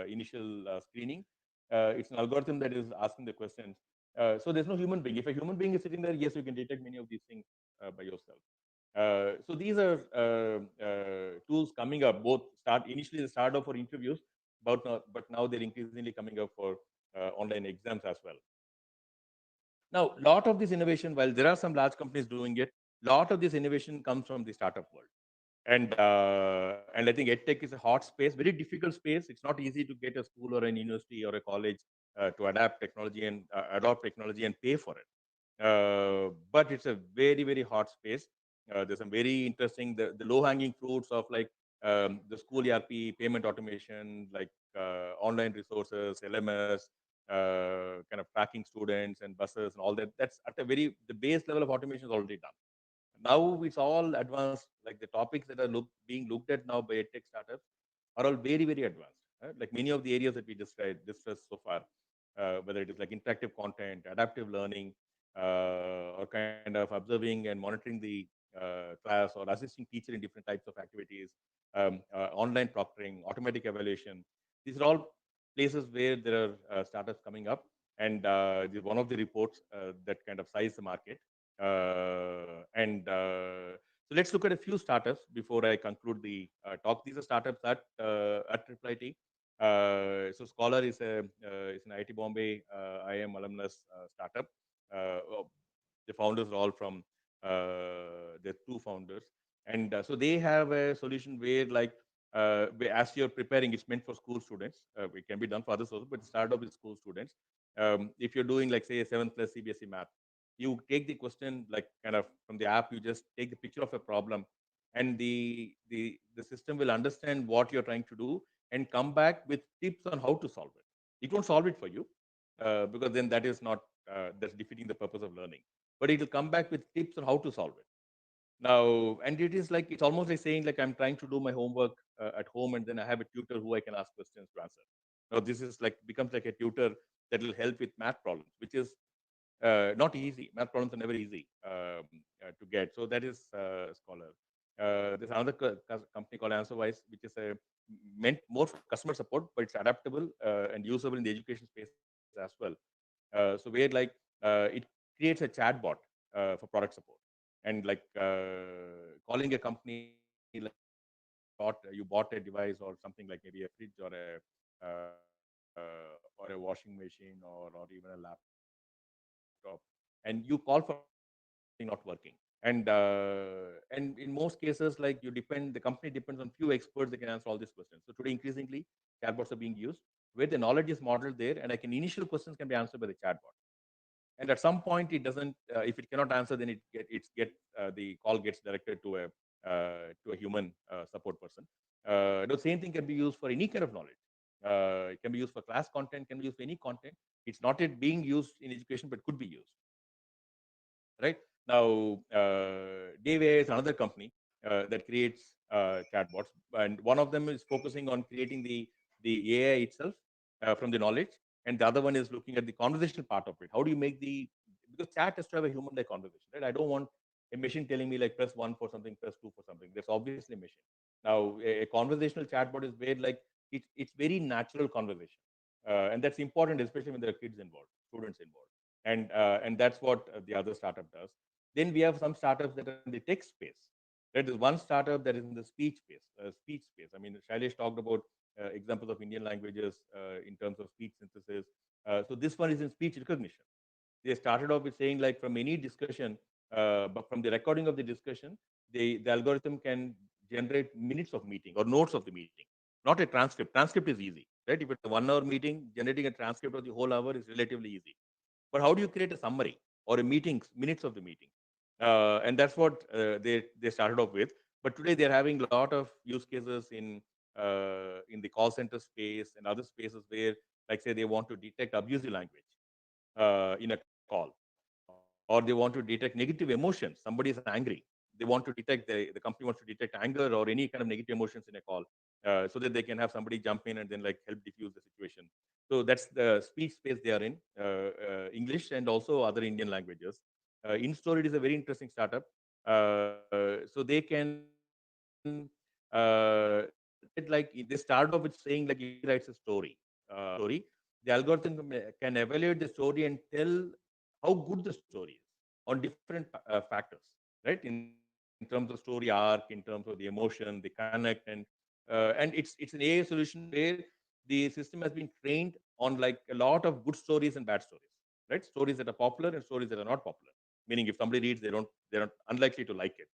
initial screening. It's an algorithm that is asking the questions. So there's no human being. If a human being is sitting there, yes, you can detect many of these things by yourself. So these are tools coming up. Both initially they started off for interviews, but now they're increasingly coming up for online exams as well. Now, a lot of this innovation, while there are some large companies doing it, a lot of this innovation comes from the startup world. And I think EdTech is a hot space, very difficult space. It's not easy to get a school or an university or a college to adapt technology and adopt technology and pay for it. But it's a very, very hot space. There's some very interesting, the low-hanging fruits of like the school ERP, payment automation, like online resources, LMS, kind of tracking students and buses and all that. That's at the base level of automation is already done. Now it's all advanced. Like the topics that are being looked at now by edtech startups are all very, very advanced. Like many of the areas that we discussed so far, whether it is like interactive content, adaptive learning, or kind of observing and monitoring the class, or assisting teacher in different types of activities, online proctoring, automatic evaluation. These are all places where there are startups coming up. And one of the reports that kind of size the market. So let's look at a few startups before I conclude the talk. These are startups at Triple IT. So Scholar is an IT Bombay IIM alumnus startup. Well, the founders are all from the two founders, and so they have a solution where like as you're preparing, it's meant for school students. It can be done for others also, but start off with school students. If you're doing like say a 7th plus CBSE math, you take the question like kind of from the app. You just take the picture of a problem, and the system will understand what you're trying to do and come back with tips on how to solve it. It won't solve it for you because then that is not that's defeating the purpose of learning. But it will come back with tips on how to solve it. Now, and it is like it's almost like saying like I'm trying to do my homework at home, and then I have a tutor who I can ask questions to answer. Now, this is like becomes like a tutor that will help with math problems, which is not easy. Math problems are never easy to get. So that is Scholar. There's another company called AnswerWise, which is meant more for customer support, but it's adaptable and usable in the education space as well. So where like it creates a chatbot for product support, and like calling a company like you bought a device or something like maybe a fridge or a washing machine or even a laptop, and you call for help and something not working. And in most cases, like the company depends on few experts that can answer all these questions. So today, increasingly, chatbots are being used where the knowledge is modeled there, and like an initial questions can be answered by the chatbot. And at some point, it doesn't. If it cannot answer, then the call gets directed to a human support person. The same thing can be used for any kind of knowledge. It can be used for class content, can be used for any content. It's not yet being used in education, but could be used. Right now, Dave AI is another company that creates chatbots, and one of them is focusing on creating the AI itself from the knowledge, and the other one is looking at the conversational part of it. How do you make because chat has to have a human-like conversation, right? I don't want a machine telling me like press one for something, press two for something. That's obviously a machine. Now, a conversational chatbot is where like it's very natural conversation, and that's important, especially when there are kids involved, students involved, and that's what the other startup does. Then we have some startups that are in the text space. Right? There's one startup that is in the speech space. Speech space. I mean, Shailesh talked about examples of Indian languages in terms of speech synthesis. So this one is in speech recognition. They started off with saying like from any discussion, but from the recording of the discussion, the algorithm can generate minutes of meeting or notes of the meeting, not a transcript. Transcript is easy, right? If it's a 1 hour meeting, generating a transcript of the whole hour is relatively easy. But how do you create a summary or a meeting, minutes of the meeting? And that's what they started off with. But today they're having a lot of use cases in the call center space and other spaces where, like, say, they want to detect abusive language in a call, or they want to detect negative emotions. Somebody is angry. They want to detect the company wants to detect anger or any kind of negative emotions in a call, so that they can have somebody jump in and then like help diffuse the situation. So that's the speech space they are in, English and also other Indian languages. InStory is a very interesting startup. So they can, it like they start off with saying like if somebody writes a story, the algorithm can evaluate the story and tell how good the story is on different factors, right? In terms of story arc, in terms of the emotion, the connect, and it's an AI solution where the system has been trained on like a lot of good stories and bad stories, right? Stories that are popular and stories that are not popular. Meaning, if somebody reads, they're not unlikely to like it.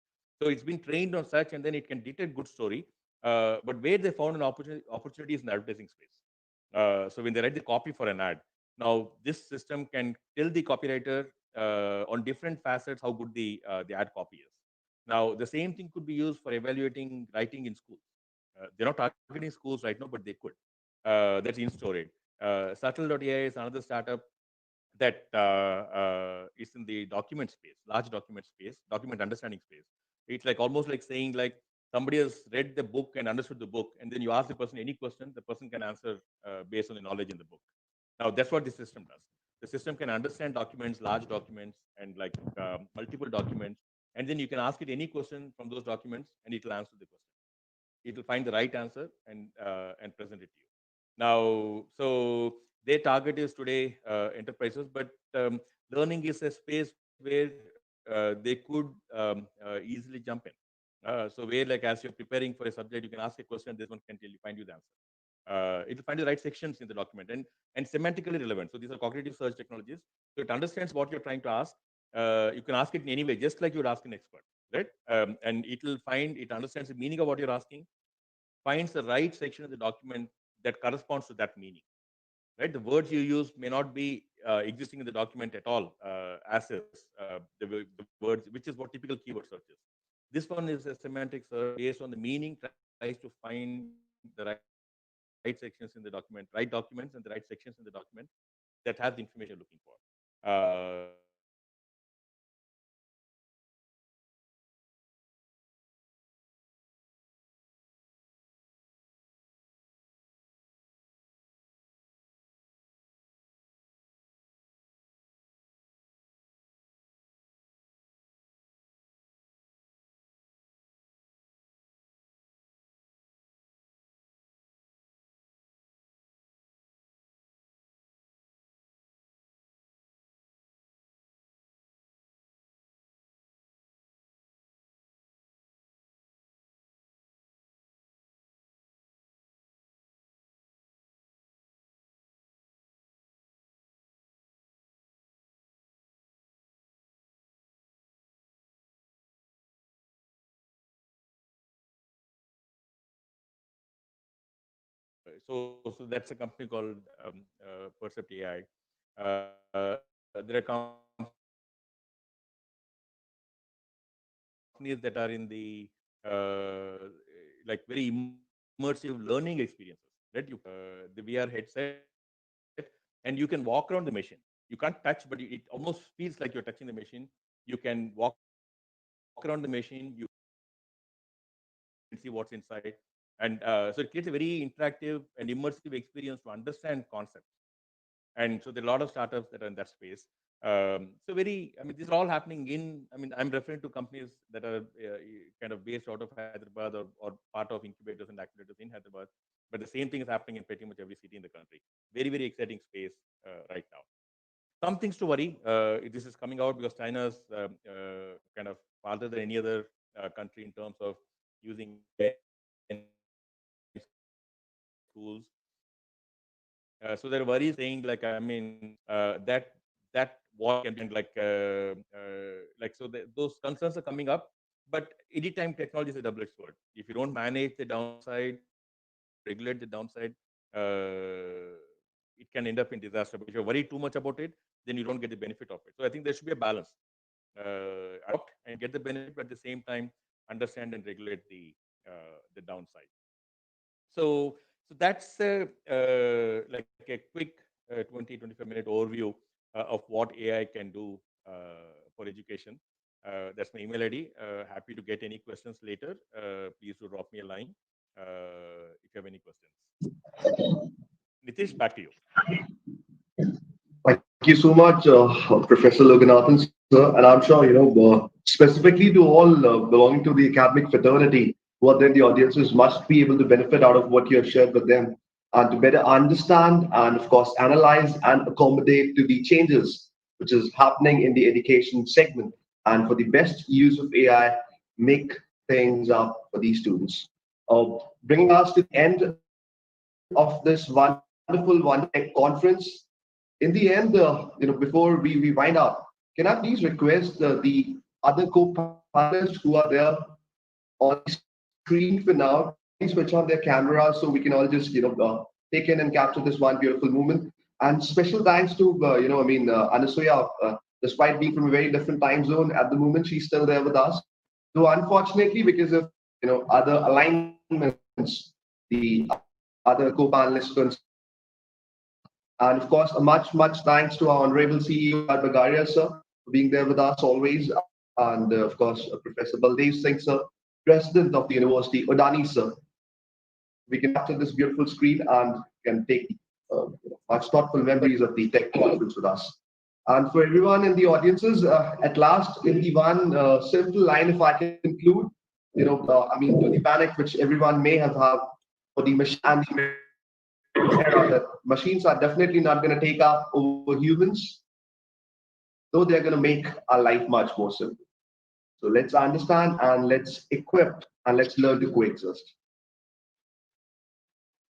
So it's been trained on such, and then it can detect good story. But where they found an opportunity is in the advertising space. So when they write the copy for an ad, now this system can tell the copywriter on different facets how good the ad copy is. Now the same thing could be used for evaluating writing in schools. They're not targeting schools right now, but they could. That's in storage. Subtle.ai is another startup that is in the document space, large document space, document understanding space. It's like almost like saying like somebody has read the book and understood the book, and then you ask the person any question, the person can answer based on the knowledge in the book. Now that's what the system does. The system can understand documents, large documents, and like multiple documents, and then you can ask it any question from those documents, and it will answer the question. It will find the right answer and present it to you. Now, so their target is today enterprises, but learning is a space where they could easily jump in. So where like as you're preparing for a subject, you can ask a question, this one can tell you, find you the answer. It will find the right sections in the document and semantically relevant. So these are cognitive search technologies. So it understands what you're trying to ask. You can ask it in any way, just like you would ask an expert, right? And it will find, it understands the meaning of what you're asking, finds the right section of the document that corresponds to that meaning, right? The words you use may not be existing in the document at all as is, the words, which is what typical keyword search is. This one is a semantic search based on the meaning, tries to find the right sections in the document, right documents and the right sections in the document that has the information you're looking for. So that's a company called Percept AI. There are companies that are in the like very immersive learning experiences, right? You the VR headset, and you can walk around the machine. You can't touch, but it almost feels like you're touching the machine. You can walk around the machine. You can see what's inside, and so it creates a very interactive and immersive experience to understand concepts. And so there are a lot of startups that are in that space. So very, I mean, these are all happening in. I mean, I'm referring to companies that are kind of based out of Hyderabad or part of incubators and accelerators in Hyderabad. But the same thing is happening in pretty much every city in the country. Very, very exciting space right now. Some things to worry. This is coming out because China's kind of farther than any other country in terms of using AI in schools. So there are worries saying like, I mean, that what can be done and like so those concerns are coming up. But anytime technology is a double-edged sword. If you don't manage the downside, if you don't regulate the downside, it can end up in disaster. But if you're worried too much about it, then you don't get the benefit of it. So I think there should be a balance. Adopt and get the benefit, but at the same time, understand and regulate the downside. So that's like a quick 20-25 minute overview of what AI can do for education. That's my email ID. Happy to get any questions later. Please do drop me a line if you have any questions. Nitish, back to you. Thank you so much, Professor Loganathan, sir. And I'm sure, specifically to all belonging to the academic fraternity, who are then the audiences must be able to benefit out of what you have shared with them and to better understand and, of course, analyze and accommodate to the changes which is happening in the education segment. And for the best use of AI, make things up for these students. Bringing us to the end of this wonderful One Tech conference. In the end, before we wind up, can I please request the other co-panelists who are there on the screen for now, please switch on their cameras so we can all just, take in and capture this one beautiful moment. And special thanks to, Anasuya, despite being from a very different time zone at the moment, she's still there with us. Though unfortunately, because of, other alignments, the other co-panelists couldn't. And of course, a much thanks to our Honorable CEO, Bagaria, sir, for being there with us always. And of course, Professor Baldev Singh, sir, President of the University, Odani, sir. We can capture this beautiful screen and can take much thoughtful memories of the tech conference with us. And for everyone in the audiences, at last, in the one simple line, if I can conclude, to the panic which everyone may have had for the machine and the that machines are definitely not going to take up over humans, though they're going to make our life much more simple. So let's understand and let's equip and let's learn to coexist.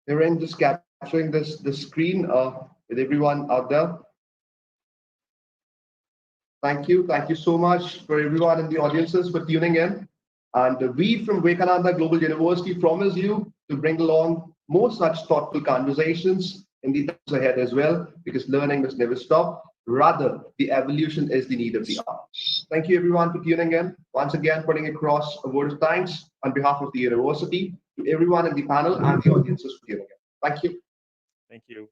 Here, just capturing the screen with everyone out there. Thank you so much for everyone in the audiences for tuning in. And we from Vivekananda Global University promise you to bring along more such thoughtful conversations in the times ahead as well, because learning must never stop. Rather, the evolution is the need of the hour. Thank you everyone for tuning in. Once again, putting across a word of thanks on behalf of the university to everyone in the panel and the audiences for tuning in. Thank you. Thank you.